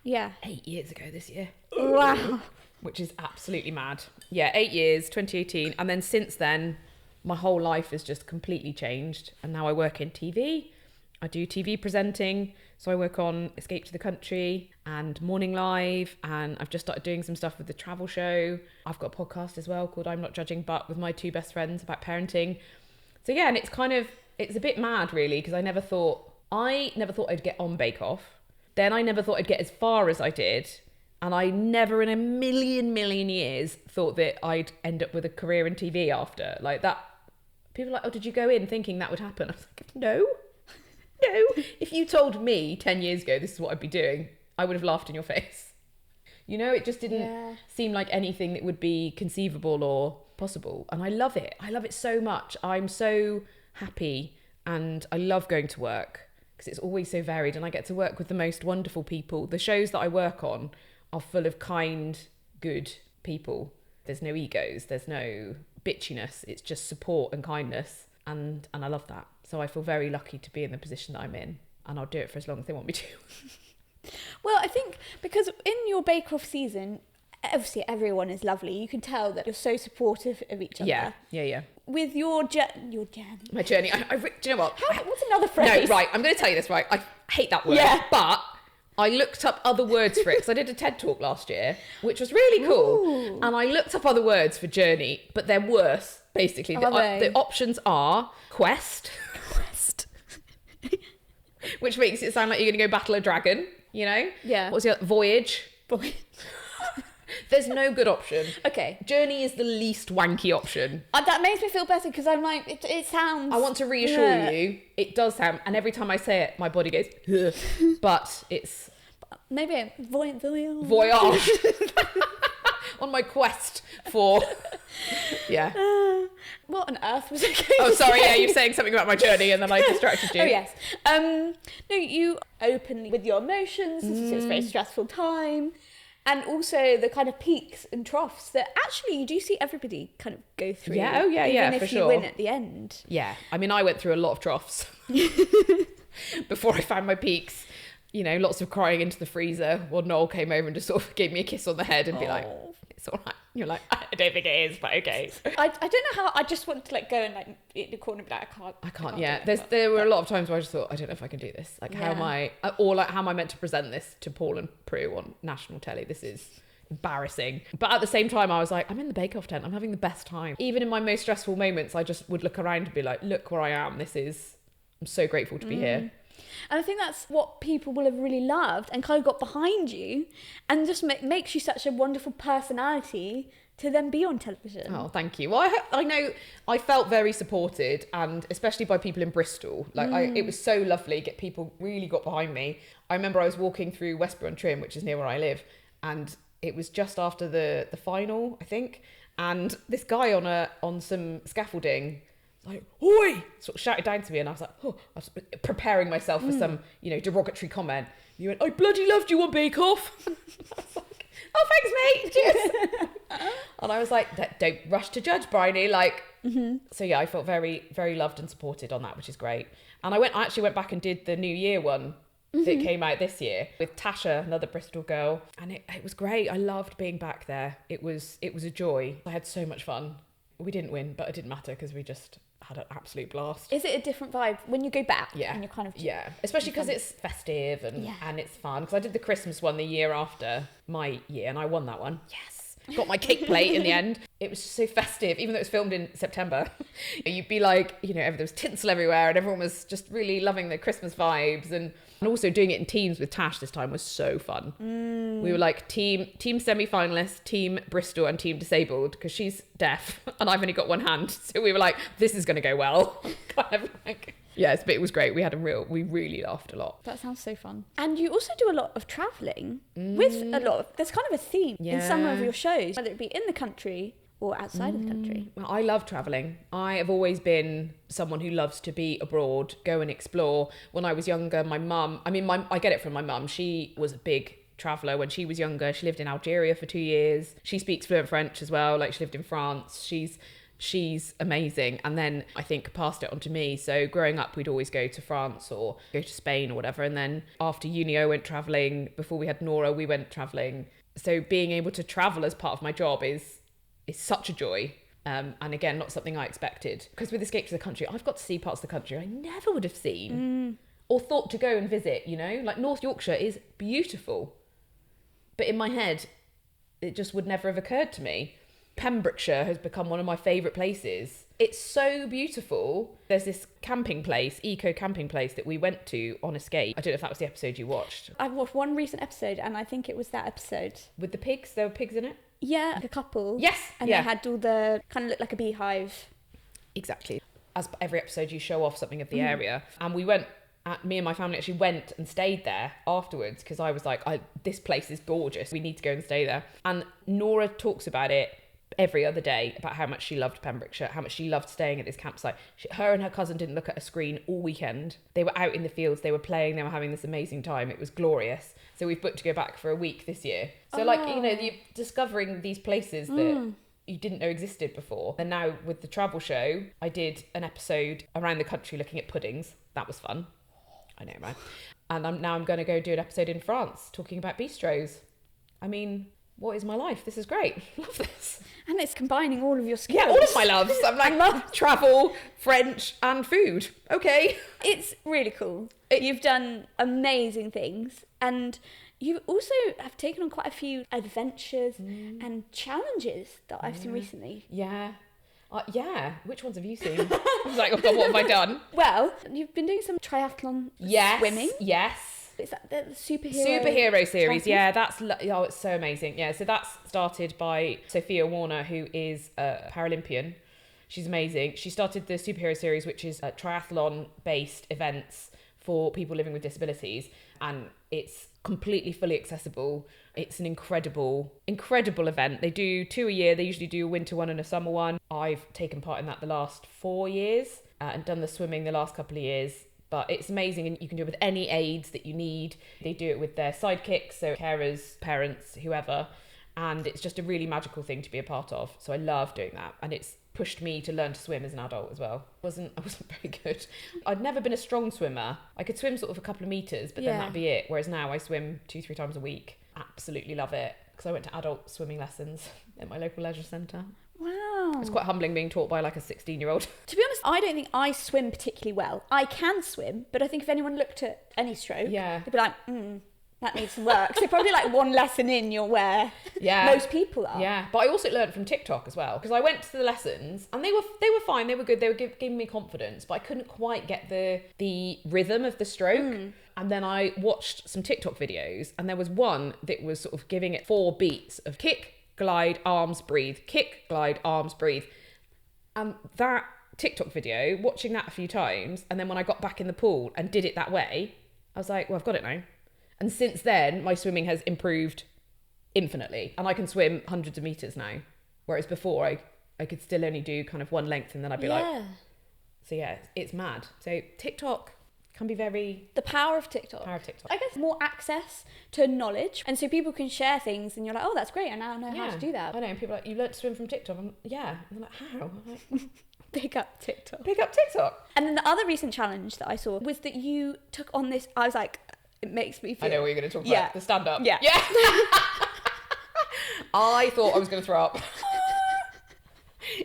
Yeah. 8 years ago this year. Wow. Which is absolutely mad. Yeah, 8 years, 2018. And then since then, my whole life has just completely changed. And now I work in TV. I do TV presenting. So I work on Escape to the Country and Morning Live. And I've just started doing some stuff with the travel show. I've got a podcast as well called I'm Not Judging But with my two best friends about parenting. So yeah, and it's a bit mad really, because I never thought I'd get on Bake Off. Then I never thought I'd get as far as I did. And I never in a million years thought that I'd end up with a career in TV after. Like that, people are like, oh, did you go in thinking that would happen? I was like, no. If you told me 10 years ago this is what I'd be doing, I would have laughed in your face. You know, it just didn't seem like anything that would be conceivable or possible. And I love it. I love it so much. I'm so happy and I love going to work because it's always so varied and I get to work with the most wonderful people. The shows that I work on are full of kind, good people. There's no egos, there's no bitchiness. It's just support and kindness. And I love that. So I feel very lucky to be in the position that I'm in. And I'll do it for as long as they want me to. Well, I think because in your Bake Off season, obviously everyone is lovely. You can tell that you're so supportive of each other. Yeah. With your journey. My journey. Do you know what? What's another phrase? No, right. I'm going to tell you this, right? I hate that word. Yeah. But I looked up other words for it because I did a TED talk last year, which was really cool. Ooh. And I looked up other words for journey, but they're worse, basically. The options are quest. Which makes it sound like you're going to go battle a dragon, you know? Yeah. What's the other? Voyage. There's no good option. Okay. Journey is the least wanky option. That makes me feel better because I'm like, it sounds... I want to reassure you, it does sound, and every time I say it, my body goes, ugh. But it's... Maybe a voyage. On my quest for... Yeah. What on earth was it going Oh, to sorry, say? yeah, you're saying something about my journey and then I distracted you. Oh, yes. No, you openly with your emotions. It's a very stressful time. And also the kind of peaks and troughs that actually you do see everybody kind of go through. Yeah, even for if sure. you win at the end. Yeah, I mean, I went through a lot of troughs before I found my peaks. You know, lots of crying into the freezer while Noel came over and just sort of gave me a kiss on the head and be like, it's all right. You're like, I don't think it is, but okay. I don't know how, I just want to like go and like in the corner and be like, I can't Yeah, do it, there were a lot of times where I just thought, I don't know if I can do this. Like, how am I meant to present this to Paul and Prue on national telly? This is embarrassing. But at the same time, I was like, I'm in the Bake Off tent. I'm having the best time. Even in my most stressful moments, I just would look around and be like, look where I am. I'm so grateful to be here. And I think that's what people will have really loved and kind of got behind you and just makes you such a wonderful personality to then be on television. Oh, thank you. Well, I know I felt very supported, and especially by people in Bristol. Like, it was so lovely. People really got behind me. I remember I was walking through Westborough-on-Trim, which is near where I live, and it was just after the final, I think, and this guy on some scaffolding like, oi, sort of shouted down to me, and I was like, oh, I was preparing myself for some, derogatory comment. You went, I bloody loved you on Bake Off. I was like, oh, thanks, mate. Cheers. And I was like, don't rush to judge, Briony. Like, so yeah, I felt very, very loved and supported on that, which is great. And I actually went back and did the New Year one that came out this year with Tasha, another Bristol girl, and it was great. I loved being back there. It was a joy. I had so much fun. We didn't win, but it didn't matter because we just had an absolute blast. Is it a different vibe when you go back? Yeah. And you're kind of... Yeah. Especially because it's festive and it's fun. Because I did the Christmas one the year after my year and I won that one. Yes. Got my cake plate in the end. It was just so festive, even though it was filmed in September. You'd be like, there was tinsel everywhere and everyone was just really loving the Christmas vibes. And also doing it in teams with Tash this time was so fun. We were like team semi-finalist, team Bristol and team disabled because she's deaf and I've only got one hand. So we were like, this is going to go well. Kind of like... Yes, but it was great. We really laughed a lot. That sounds so fun. And you also do a lot of travelling with there's kind of a theme in some of your shows, whether it be in the country or outside of the country? Well, I love traveling. I have always been someone who loves to be abroad, go and explore. When I was younger, my mum, I get it from my mum. She was a big traveler when she was younger. She lived in Algeria for 2 years. She speaks fluent French as well. Like, she lived in France. She's amazing. And then I think passed it on to me. So growing up, we'd always go to France or go to Spain or whatever. And then after uni, I went traveling. Before we had Nora, we went traveling. So being able to travel as part of my job is such a joy. And again, not something I expected. Because with Escape to the Country, I've got to see parts of the country I never would have seen or thought to go and visit, you know? Like, North Yorkshire is beautiful. But in my head, it just would never have occurred to me. Pembrokeshire has become one of my favourite places. It's so beautiful. There's this camping place, eco camping place that we went to on Escape. I don't know if that was the episode you watched. I've watched one recent episode, and I think it was that episode. With the pigs? There were pigs in it? Yeah, a couple. Yes. And yeah. they had all the, kind of looked like a beehive. Exactly. As every episode, you show off something of the area. And me and my family actually went and stayed there afterwards because I was like, this place is gorgeous. We need to go and stay there. And Nora talks about it every other day, about how much she loved Pembrokeshire, how much she loved staying at this campsite. Her and her cousin didn't look at a screen all weekend. They were out in the fields, they were playing, they were having this amazing time. It was glorious. So we've booked to go back for a week this year. So you're discovering these places that you didn't know existed before. And now with the travel show, I did an episode around the country looking at puddings. That was fun. I know, right? And I'm going to go do an episode in France talking about bistros. I mean, what is my life? This is great. Love this. And it's combining all of your skills. Yeah, all of my loves. I'm like, love travel, French and food. Okay. It's really cool. You've done amazing things. And you also have taken on quite a few adventures and challenges that I've seen recently. Yeah. Yeah. Which ones have you seen? I was like, oh God, what have I done? Well, you've been doing some triathlon swimming. Yes. Is that the superhero series? triathlon? Yeah, it's so amazing. Yeah, so that's started by Sophia Warner, who is a Paralympian. She's amazing. She started the superhero series, which is triathlon-based events for people living with disabilities, and it's completely fully accessible. It's an incredible event. They do 2 a year. They usually do a winter one and a summer one. I've taken part in that the last 4 years and done the swimming the last couple of years. But it's amazing, and you can do it with any aids that you need. They do it with their sidekicks, so carers, parents, whoever. And it's just a really magical thing to be a part of. So I love doing that. And it's pushed me to learn to swim as an adult as well. I wasn't very good. I'd never been a strong swimmer. I could swim sort of a couple of metres, but then that'd be it. Whereas now I swim 2-3 times a week. Absolutely love it. Because I went to adult swimming lessons at my local leisure centre. Wow. It's quite humbling being taught by like a 16-year-old. To be honest, I don't think I swim particularly well. I can swim, but I think if anyone looked at any stroke, they'd be like, that needs some work. So probably like one lesson in, you're where most people are. Yeah, but I also learned from TikTok as well, because I went to the lessons and they were fine, they were good, they were giving me confidence, but I couldn't quite get the rhythm of the stroke. And then I watched some TikTok videos, and there was one that was sort of giving it 4 beats of kick, glide, arms, breathe, kick, glide, arms, breathe. And that TikTok video, watching that a few times, and then when I got back in the pool and did it that way, I was like, well, I've got it now. And since then, my swimming has improved infinitely, and I can swim hundreds of meters now. Whereas before, I could still only do kind of one length, and then I'd be like, so yeah, it's mad. So TikTok can be the power of TikTok. I guess more access to knowledge, and so people can share things, and you're like, oh, that's great, I now know how to do that. I know, and people are like, you learnt to swim from TikTok. And they're like, how? I'm like, Pick up TikTok. And then the other recent challenge that I saw was that you took on this, I was like, it makes me feel... I know what you're going to talk about. The stand-up. Yeah. I thought I was going to throw up.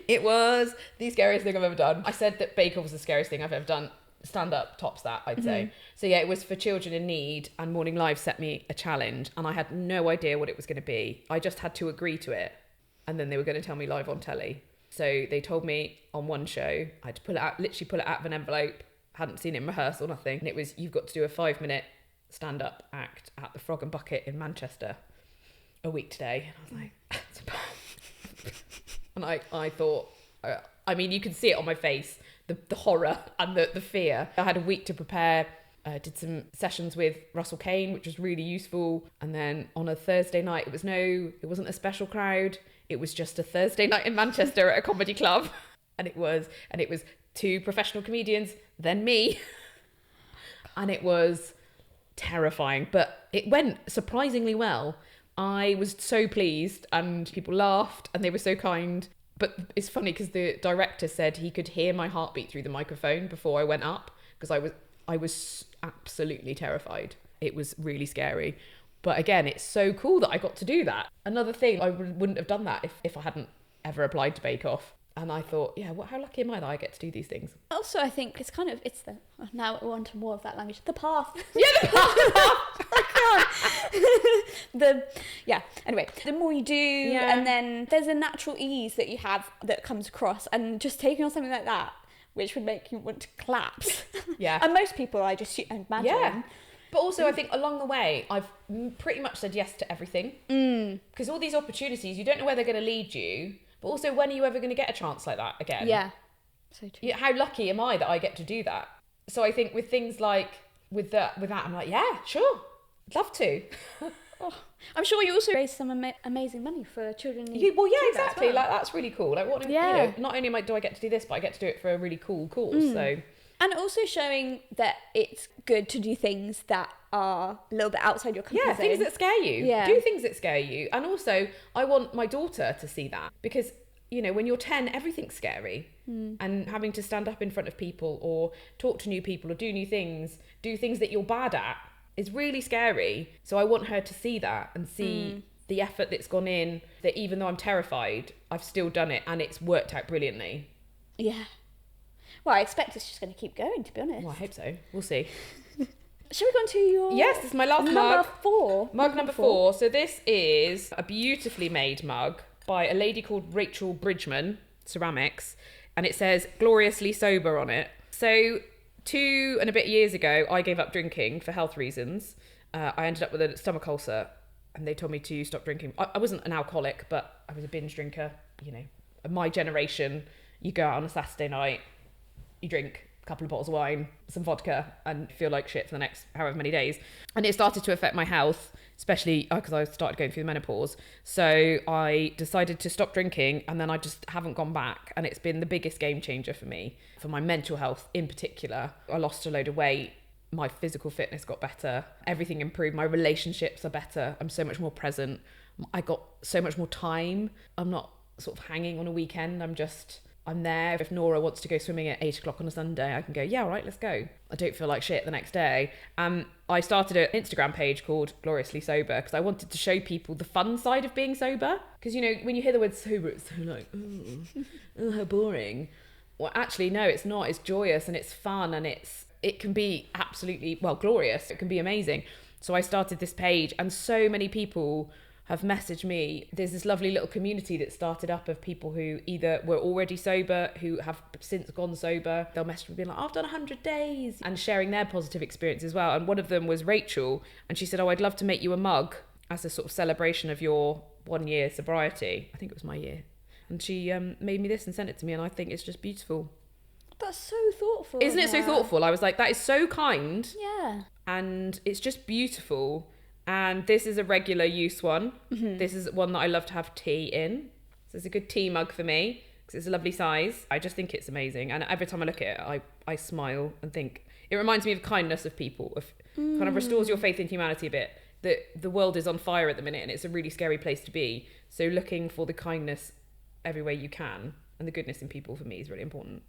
It was the scariest thing I've ever done. I said that Bake Off was the scariest thing I've ever done. Stand-up tops that, I'd say. So yeah, it was for children in need, and Morning Live set me a challenge, and I had no idea what it was going to be. I just had to agree to it, and then they were going to tell me live on telly. So they told me on one show, I had to literally pull it out of an envelope, hadn't seen it in rehearsal, nothing, and it was, you've got to do a 5-minute stand-up act at the Frog and Bucket in Manchester a week today. And I was like, that's bad. And I thought, I mean, you can see it on my face, the horror and the fear. I had a week to prepare. I did some sessions with Russell Kane, which was really useful. And then on a Thursday night, it wasn't a special crowd. It was just a Thursday night in Manchester at a comedy club. And it was 2 professional comedians, then me. And it was terrifying, but it went surprisingly well. I was so pleased and people laughed and they were so kind. But it's funny because the director said he could hear my heartbeat through the microphone before I went up, because I was absolutely terrified. It was really scary. But again, it's so cool that I got to do that. Another thing, I wouldn't have done that if I hadn't ever applied to Bake Off. And I thought, yeah, how lucky am I that I get to do these things? Also, I think it's now we're on to more of that language. The path. Yeah, the path. Anyway, the more you do, and then there's a natural ease that you have that comes across, and just taking on something like that, which would make you want to collapse. Yeah. And most people, I just imagine. Yeah. But also, I think along the way, I've pretty much said yes to everything. Because all these opportunities, you don't know where they're going to lead you. But also, when are you ever going to get a chance like that again? Yeah. So true. How lucky am I that I get to do that? So I think with things like, with that, I'm like, yeah, sure. I'd love to. I'm sure you also raised some amazing money for children. Well, yeah, exactly. Like, that's really cool. Like, what? Yeah. You know, not only do I get to do this, but I get to do it for a really cool cause. So. And also showing that it's good to do things that are a little bit outside your comfort zone. Yeah, things that scare you. Yeah. Do things that scare you. And also, I want my daughter to see that. Because, you know, when you're 10, everything's scary. And having to stand up in front of people or talk to new people or do new things, do things that you're bad at, is really scary. So I want her to see that and see the effort that's gone in, that even though I'm terrified, I've still done it and it's worked out brilliantly. Yeah. Well, I expect it's just going to keep going, to be honest. Well, I hope so. We'll see. Shall we go on to your... Yes, this is my last mug. Number 4. Mug number 4. So this is a beautifully made mug by a lady called Rachel Bridgman, ceramics, and it says gloriously sober on it. So 2 and a bit years ago, I gave up drinking for health reasons. I ended up with a stomach ulcer and they told me to stop drinking. I wasn't an alcoholic, but I was a binge drinker. You know, my generation, you go out on a Saturday night, you drink a couple of bottles of wine, some vodka, and feel like shit for the next however many days. And it started to affect my health, especially because I started going through the menopause. So I decided to stop drinking, and then I just haven't gone back. And it's been the biggest game changer for me, for my mental health in particular. I lost a load of weight. My physical fitness got better. Everything improved. My relationships are better. I'm so much more present. I got so much more time. I'm not sort of hanging on a weekend. I'm there. If Nora wants to go swimming at 8 o'clock on a Sunday, I can go, yeah, all right, let's go. I don't feel like shit the next day. I started an Instagram page called Gloriously Sober because I wanted to show people the fun side of being sober. Because, you know, when you hear the word sober, it's so like, oh, how boring. Well, actually, no, it's not. It's joyous and it's fun and it can be absolutely, well, glorious. It can be amazing. So I started this page and so many people have messaged me. There's this lovely little community that started up of people who either were already sober, who have since gone sober. They'll message me being like, I've done 100 days and sharing their positive experience as well. And one of them was Rachel. And she said, oh, I'd love to make you a mug as a sort of celebration of your 1 year sobriety. I think it was my year. And she made me this and sent it to me. And I think it's just beautiful. That's so thoughtful. Isn't it so thoughtful? I was like, that is so kind. Yeah. And it's just beautiful. And this is a regular use one. Mm-hmm. This is one that I love to have tea in. So it's a good tea mug for me because it's a lovely size. I just think it's amazing. And every time I look at it, I smile and think, it reminds me of kindness of people, kind of restores your faith in humanity a bit. That the world is on fire at the minute and it's a really scary place to be. So looking for the kindness everywhere you can and the goodness in people for me is really important.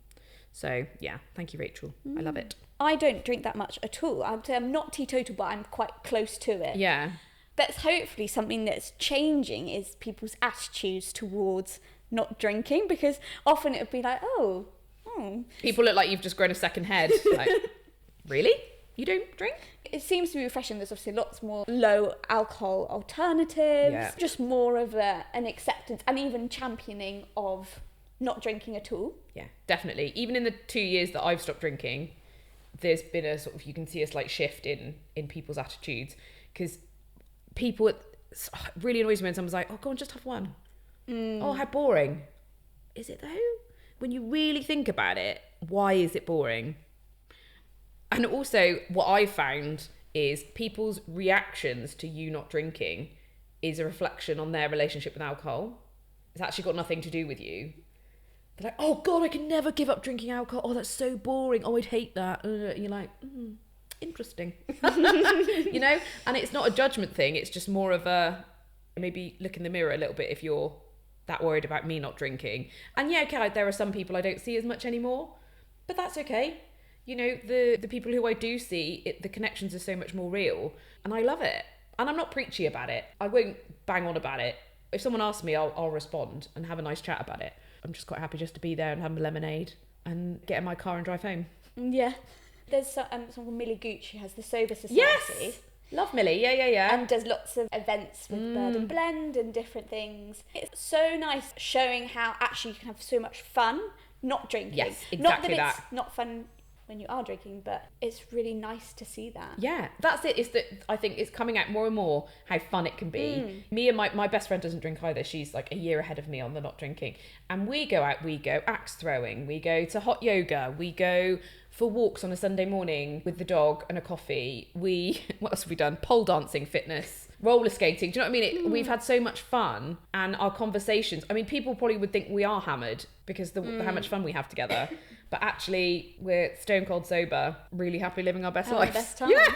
So yeah, thank you, Rachel. I love it. I don't drink that much at all. I would say I'm not teetotal, but I'm quite close to it. Yeah. That's hopefully something that's changing is people's attitudes towards not drinking, because often it would be like, people look like you've just grown a second head. Like, really? You don't drink? It seems to be refreshing. There's obviously lots more low alcohol alternatives, just more of an acceptance and even championing of not drinking at all. Yeah, definitely. Even in the 2 years that I've stopped drinking, there's been a sort of, you can see a slight shift in people's attitudes, because people, it really annoys me when someone's like, oh, go on, just have one. Oh, how boring. Is it though? When you really think about it, why is it boring? And also what I've found is people's reactions to you not drinking is a reflection on their relationship with alcohol. it's actually got nothing to do with you. They're like, oh God, I can never give up drinking alcohol. Oh, that's so boring. Oh, I'd hate that. You're like, interesting. You know? And it's not a judgment thing. It's just more of a, maybe look in the mirror a little bit if you're that worried about me not drinking. And yeah, okay, there are some people I don't see as much anymore, but that's okay. You know, the people who I do see, the connections are so much more real, and I love it. And I'm not preachy about it. I won't bang on about it. If someone asks me, I'll respond and have a nice chat about it. I'm just quite happy just to be there and have a lemonade and get in my car and drive home. Yeah. There's someone called Millie Gooch who has the Sober Society. Yes! Love Millie, yeah. And does lots of events with Bird and Blend and different things. It's so nice showing how actually you can have so much fun not drinking. Yes, exactly not that. that. It's not fun when you are drinking, but it's really nice to see that. Yeah, that's it. It's that I think it's coming out more and more how fun it can be. Me and my best friend doesn't drink either. She's like a year ahead of me on the not drinking. And we go out, we go axe throwing, we go to hot yoga, we go for walks on a Sunday morning with the dog and a coffee. What else have we done? Pole dancing, fitness, roller skating. Do you know what I mean? We've had so much fun, and our conversations, I mean, people probably would think we are hammered because how much fun we have together. But actually, we're stone cold sober, really happy living our best lives. Best time. Yeah.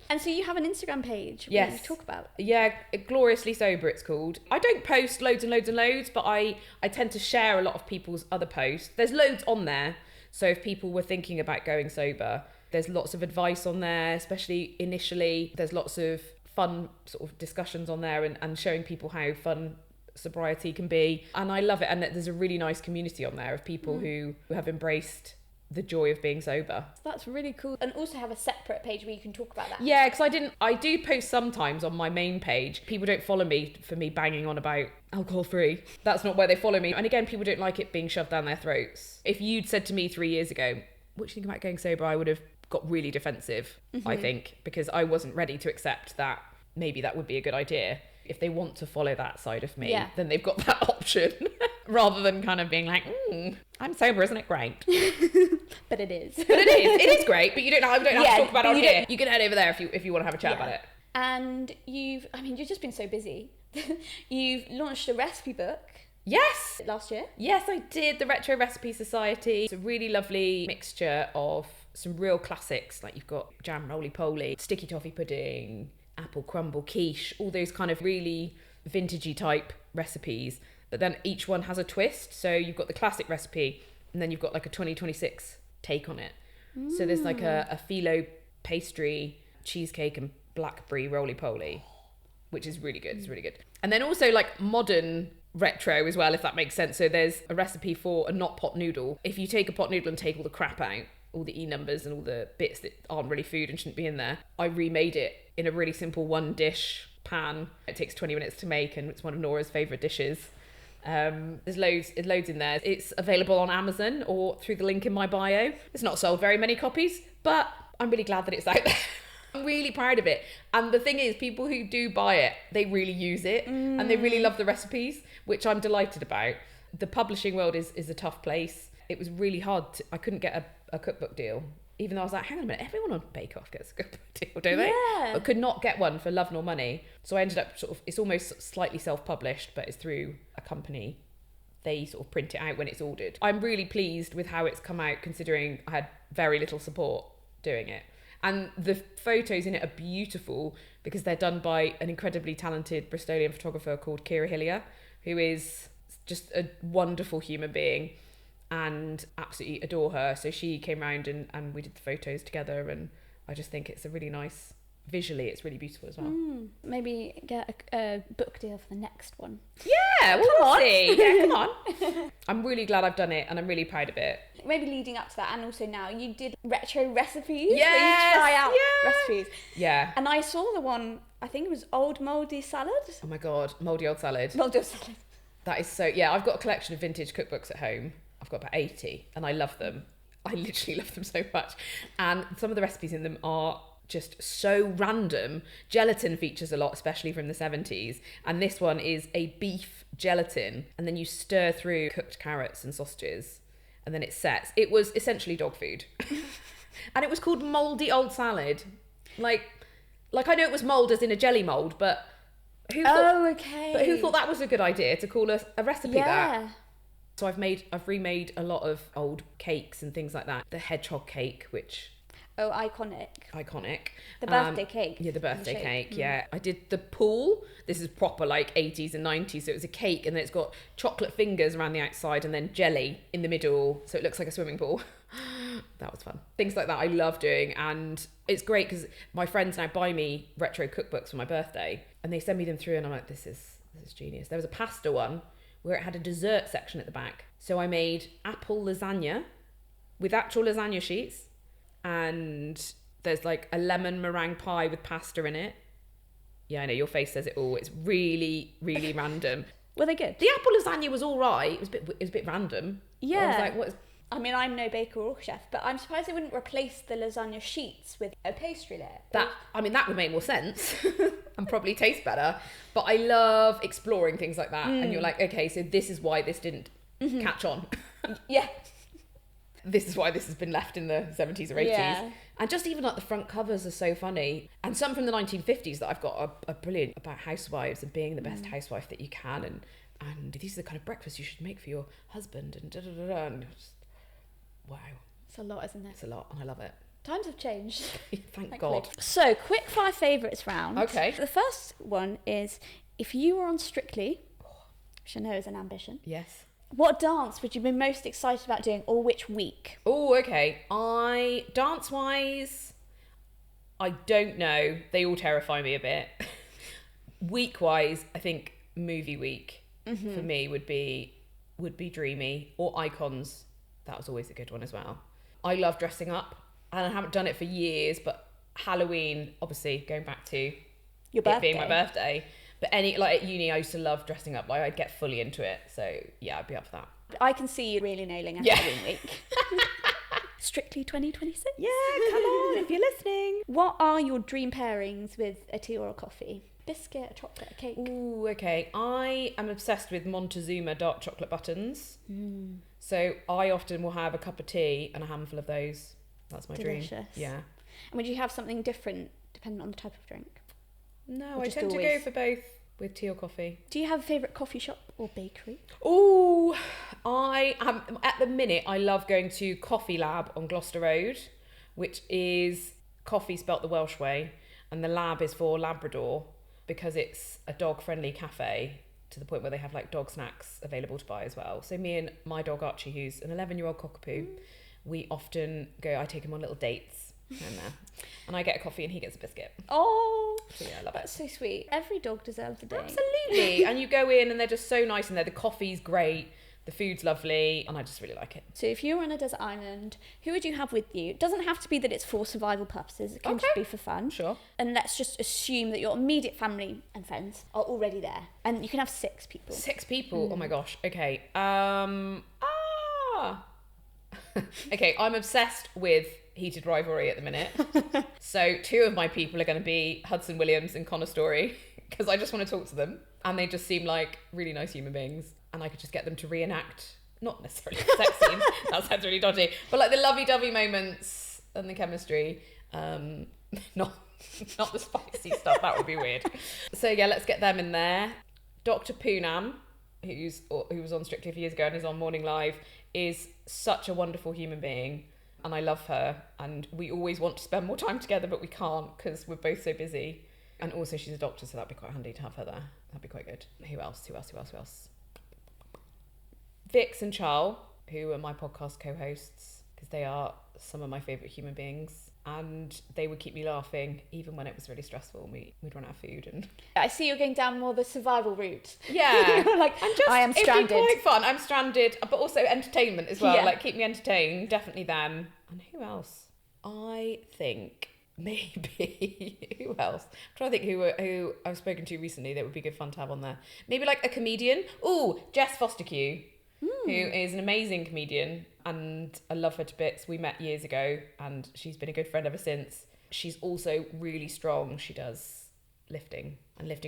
And so you have an Instagram page. Yes. What you talk about? Yeah, Gloriously Sober it's called. I don't post loads and loads and loads, but I tend to share a lot of people's other posts. There's loads on there. So if people were thinking about going sober, there's lots of advice on there, especially initially. There's lots of fun sort of discussions on there and showing people how fun sobriety can be. And I love it. And there's a really nice community on there of people who have embraced the joy of being sober. That's really cool. And also have a separate page where you can talk about that. Yeah, because I do post sometimes on my main page. People don't follow me for me banging on about alcohol free. That's not where they follow me. And again, people don't like it being shoved down their throats. If you'd said to me 3 years ago, what do you think about going sober? I would have got really defensive, I think, because I wasn't ready to accept that maybe that would be a good idea. If they want to follow that side of me, then they've got that option rather than kind of being like, I'm sober, isn't it great? But it is. But it is. It is great, but you don't have to talk about it on here. You can head over there if you want to have a chat about it. And you've just been so busy. You've launched a recipe book. Yes. Last year. Yes, I did. The Retro Recipe Society. It's a really lovely mixture of some real classics, like you've got jam roly-poly, sticky toffee pudding, apple crumble quiche, all those kind of really vintagey type recipes. But then each one has a twist. So you've got the classic recipe and then you've got like a 2026 take on it. So there's like a phyllo pastry, cheesecake and blackberry roly-poly, which is really good. It's really good. And then also like modern retro as well, if that makes sense. So there's a recipe for a not pot noodle. If you take a pot noodle and take all the crap out, all the E numbers and all the bits that aren't really food and shouldn't be in there, I remade it in a really simple one dish pan. It takes 20 minutes to make and it's one of Nora's favourite dishes. There's loads in there. It's available on Amazon or through the link in my bio. It's not sold very many copies, but I'm really glad that it's out there. I'm really proud of it. And the thing is, people who do buy it, they really use it and they really love the recipes, which I'm delighted about. The publishing world is a tough place. It was really hard. I couldn't get a cookbook deal, even though I was like, hang on a minute, everyone on Bake Off gets a cookbook deal, don't they? Yeah. I could not get one for love nor money. So I ended up it's almost slightly self-published, but it's through a company. They sort of print it out when it's ordered. I'm really pleased with how it's come out, considering I had very little support doing it. And the photos in it are beautiful because they're done by an incredibly talented Bristolian photographer called Kira Hillier, who is just a wonderful human being and absolutely adore her. So she came round and we did the photos together, and I just think it's a really nice, visually it's really beautiful as well. Maybe get a book deal for the next one. Yeah, we'll see. Yeah, come on. I'm really glad I've done it and I'm really proud of it. Maybe leading up to that, and also now, you did retro recipes. Yes, where you try out recipes. Yeah. And I saw the one, I think it was old mouldy salad. Oh my God, mouldy old salad. Mouldy old salad. That is so, yeah, I've got a collection of vintage cookbooks at home. I've got about 80 and I love them. I literally love them so much. And some of the recipes in them are just so random. Gelatin features a lot, especially from the 70s. And this one is a beef gelatin. And then you stir through cooked carrots and sausages. And then it sets. It was essentially dog food. And it was called mouldy old salad. Like I know it was mould as in a jelly mould, but Okay. But who thought that was a good idea to call a recipe that? Yeah. So I've remade a lot of old cakes and things like that. The hedgehog cake, which Oh, iconic. The birthday cake. Yeah, the birthday The shape. cake. Yeah, I did the pool. This is proper like 80s and 90s. So it was a cake, and then it's got chocolate fingers around the outside, and then jelly in the middle, so it looks like a swimming pool. That was fun. Things like that I love doing, and it's great because my friends now buy me retro cookbooks for my birthday, and they send me them through, and I'm like, this is genius. There was a pasta one where it had a dessert section at the back, so I made apple lasagna with actual lasagna sheets. And there's like a lemon meringue pie with pasta in it. Yeah, I know, your face says it all. It's really, really random. Were they good? The apple lasagna was all right. It was a bit random. Yeah. I was like, what is... I mean, I'm no baker or chef, but I'm surprised they wouldn't replace the lasagna sheets with a pastry layer. That would make more sense and probably taste better. But I love exploring things like that. And you're like, okay, so this is why this didn't catch on. Yeah. This is why this has been left in the 70s or 80s. Yeah. And just even like the front covers are so funny. And some from the 1950s that I've got are brilliant, about housewives and being the best housewife that you can. And these are the kind of breakfasts you should make for your husband and da-da-da-da. And just, wow. It's a lot, isn't it? It's a lot, and I love it. Times have changed. Thank God. So, quick 5 favourites round. Okay. The first one is, if you were on Strictly, which I know is an ambition, Yes. what dance would you be most excited about doing, or which week? Oh, okay. Dance-wise, I don't know. They all terrify me a bit. Week-wise, I think movie week for me would be Dreamy, or Icons. That was always a good one as well. I love dressing up, and I haven't done it for years, but Halloween, obviously, going back to Your it birthday. being my birthday. But at uni, I used to love dressing up. Like, I'd get fully into it. So yeah, I'd be up for that. I can see you really nailing a Yeah. Halloween week. Strictly 2026. Yeah, come on if you're listening. What are your dream pairings with a tea or a coffee? Biscuit, a chocolate, a cake? Ooh, okay. I am obsessed with Montezuma dark chocolate buttons. So I often will have a cup of tea and a handful of those. That's my dream. Delicious. Yeah. And would you have something different depending on the type of drink? No, Or I just tend to go always- for both with tea or coffee. Do you have a favourite coffee shop or bakery? Ooh, I am at the minute. I love going to Coffee Lab on Gloucester Road, which is coffee spelt the Welsh way, and the lab is for Labrador because it's a dog-friendly cafe to the point where they have like dog snacks available to buy as well. So me and my dog Archie, who's an 11-year-old cockapoo, we often go. I take him on little dates and and I get a coffee and he gets a biscuit. Oh, So yeah, I love it. that's so sweet. Every dog deserves a day. Absolutely. And you go in and they're just so nice in there. The coffee's great, the food's lovely, and I just really like it. So if you were on a desert island, who would you have with you? It doesn't have to be that it's for survival purposes. It can just Okay. be for fun. Sure. And let's just assume that your immediate family and friends are already there. And you can have 6 people. 6 people. Oh my gosh. Okay. Okay, I'm obsessed with Heated Rivalry at the minute. So 2 of my people are going to be Hudson Williams and Connor Story because I just want to talk to them and they just seem like really nice human beings, and I could just get them to reenact, not necessarily sex scenes, that sounds really dodgy, but like the lovey-dovey moments and the chemistry. Not the spicy stuff, that would be weird. So yeah, let's get them in there. Dr. Poonam, who was on Strictly a few years ago and is on Morning Live, is such a wonderful human being, and I love her, and we always want to spend more time together, but we can't because we're both so busy. And also she's a doctor, so that'd be quite handy to have her there. That'd be quite good. Who else? Vix and Charles, who are my podcast co-hosts, because they are some of my favourite human beings, and they would keep me laughing even when it was really stressful and we'd run out of food. And I see you're going down more the survival route. yeah, Like, I am stranded. It'd be quite fun. I'm stranded, but also entertainment as well. Yeah. Like, keep me entertained. Definitely them. And who else? I think maybe who else? I'm trying to think who I've spoken to recently that would be good fun to have on there. Maybe like a comedian. Ooh, Jess Fosterkew, who is an amazing comedian, and I love her to bits. We met years ago, and she's been a good friend ever since. She's also really strong. She does lifting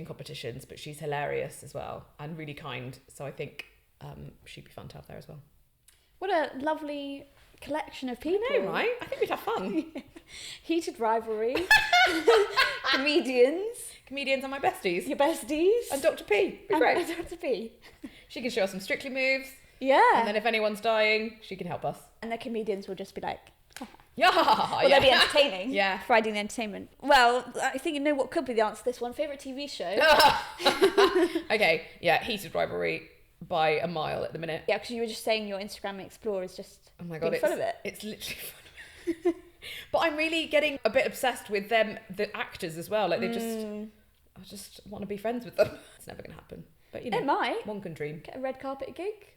competitions, but she's hilarious as well and really kind. So I think she'd be fun to have there as well. What a lovely collection of people. I know, right? I think we'd have fun. Heated rivalry. Comedians. Comedians are my besties. Your besties. And Dr. P. Be And great. Dr. P. She can show us some Strictly moves. Yeah. And then if anyone's dying, she can help us. And the comedians will just be like, Yeah. well, they'll be entertaining. Yeah. Providing the entertainment. Well, I think you know what could be the answer to this one. Favourite TV show? Okay, yeah, heated rivalry by a mile at the minute. Yeah, because you were just saying your Instagram Explorer is just Oh my god, being full of it. It's literally fun of it. But I'm really getting a bit obsessed with them, the actors as well. Like I just want to be friends with them. It's never going to happen. But you know, It might. one can dream. Get a red carpet gig.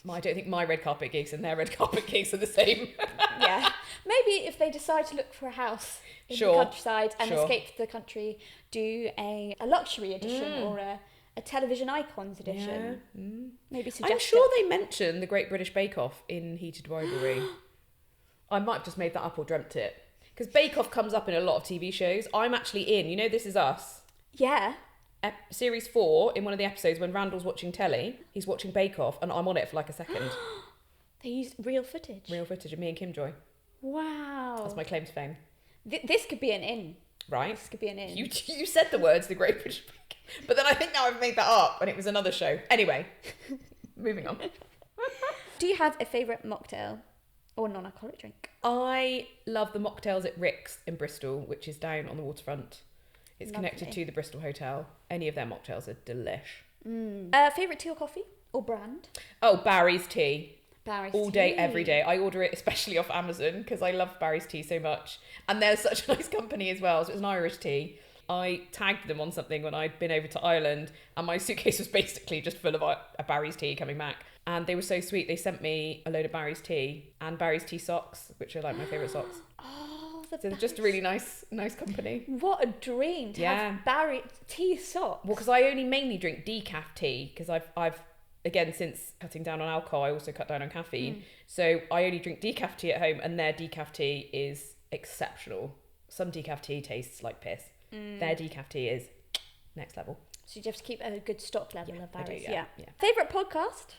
I don't think my red carpet gigs and their red carpet gigs are the same. Yeah. Maybe if they decide to look for a house in Sure. the countryside and Sure. escape the country, do a luxury edition or a television icons edition. Yeah. Maybe suggest I'm sure it. they mention the Great British Bake Off in Heated Rivalry. I might have just made that up or dreamt it. Because Bake Off comes up in a lot of TV shows. I'm actually in, you know, This Is Us. Yeah. Series 4, in one of the episodes when Randall's watching telly, he's watching Bake Off and I'm on it for like a second. They used real footage. Real footage of me and Kim Joy. Wow. That's my claim to fame. This could be an in. Right? This could be an in. You said the words, the Great British Bake Off. But then I think now I've made that up and it was another show. Anyway, moving on. Do you have a favourite mocktail or non-alcoholic drink? I love the mocktails at Rick's in Bristol, which is down on the waterfront. It's connected Lovely. to the Bristol Hotel. Any of their mocktails are delish. Favourite tea or coffee or brand? Oh, Barry's tea. Barry's All tea. day, every day. I order it especially off Amazon because I love Barry's tea so much. And they're such a nice company as well. So it's an Irish tea. I tagged them on something when I'd been over to Ireland and my suitcase was basically just full of a Barry's tea coming back. And they were so sweet. They sent me a load of Barry's tea and Barry's tea socks, which are like my favourite socks. Oh, So they're just a really nice company. What a dream to have Barry tea socks. Well, because I only mainly drink decaf tea because I've again, since cutting down on alcohol, I also cut down on caffeine. So I only drink decaf tea at home and their decaf tea is exceptional. Some decaf tea tastes like piss. Their decaf tea is next level. So you have to keep a good stock level of I do, Barry's. yeah. Favourite podcast?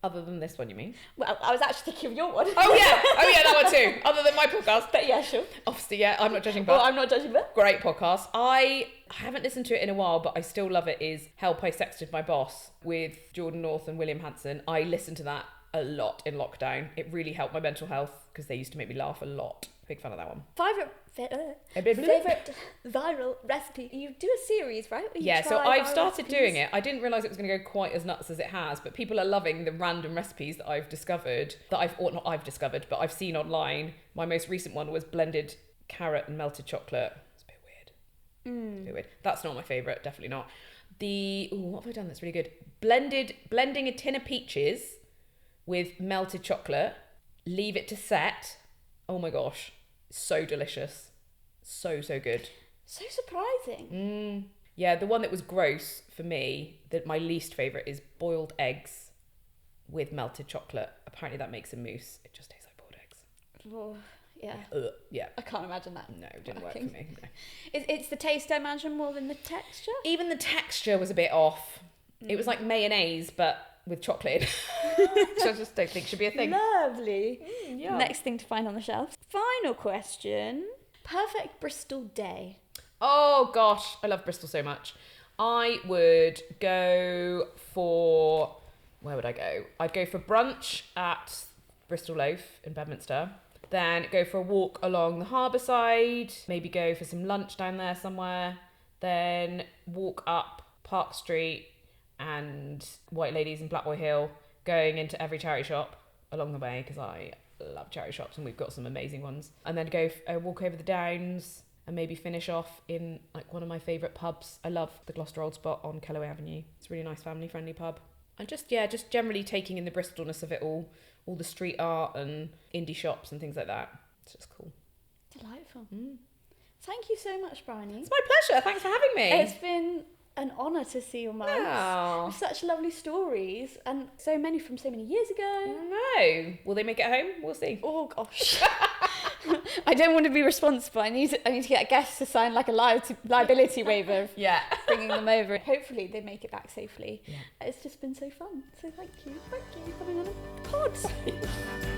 Other than this one, you mean? Well, I was actually thinking of your one. Oh yeah, that one too. Other than my podcast. But yeah, sure. Obviously, yeah, I'm not judging, but Well, I'm not judging that. great podcast. I haven't listened to it in a while, but I still love it. Is Help I Sexted My Boss with Jordan North and William Hanson. I listened to that a lot in lockdown. It really helped my mental health because they used to make me laugh a lot. Big fan of that one. Favourite viral recipe? You do a series, right? Where you Yeah, so try I've viral started recipes? doing it. I didn't realise it was going to go quite as nuts as it has, but people are loving the random recipes that I've discovered, but I've seen online. My most recent one was blended carrot and melted chocolate. It's a bit weird. It's a bit weird. That's not my favourite, definitely not. What have I done that's really good? Blending a tin of peaches with melted chocolate, leave it to set. Oh my gosh, so delicious. So good. So surprising. Yeah, the one that was gross for me, that my least favourite, is boiled eggs with melted chocolate. Apparently that makes a mousse. It just tastes like boiled eggs. Oh, yeah. Yeah. I can't imagine that. No, it didn't work for working. me. No. It's the taste, I imagine, more than the texture. Even the texture was a bit off. It was like mayonnaise, but with chocolate in. So I just don't think should be a thing. Lovely. Yeah. Next thing to find on the shelf. Final question. Perfect Bristol day. Oh gosh, I love Bristol so much. I would go for... Where would I go? I'd go for brunch at Bristol Loaf in Bedminster. Then go for a walk along the harbour side. Maybe go for some lunch down there somewhere. Then walk up Park Street and White Ladies and Blackboy Hill, going into every charity shop along the way because I love charity shops and we've got some amazing ones. And then go walk over the Downs and maybe finish off in like one of my favourite pubs. I love the Gloucester Old Spot on Kellaway Avenue. It's a really nice family friendly pub. And just generally taking in the Bristolness of it all the street art and indie shops and things like that. It's just cool. Delightful. Thank you so much, Briony. It's my pleasure. Thanks for having me. It's been an honour to see your mugs. Oh. Such lovely stories and so many from so many years ago. No. Will they make it home? We'll see. Oh gosh. I don't want to be responsible. I need to get guests to sign like a liability waiver of Yeah. bringing them over. Hopefully they make it back safely. Yeah. It's just been so fun. So thank you. Thank you for coming on a pod.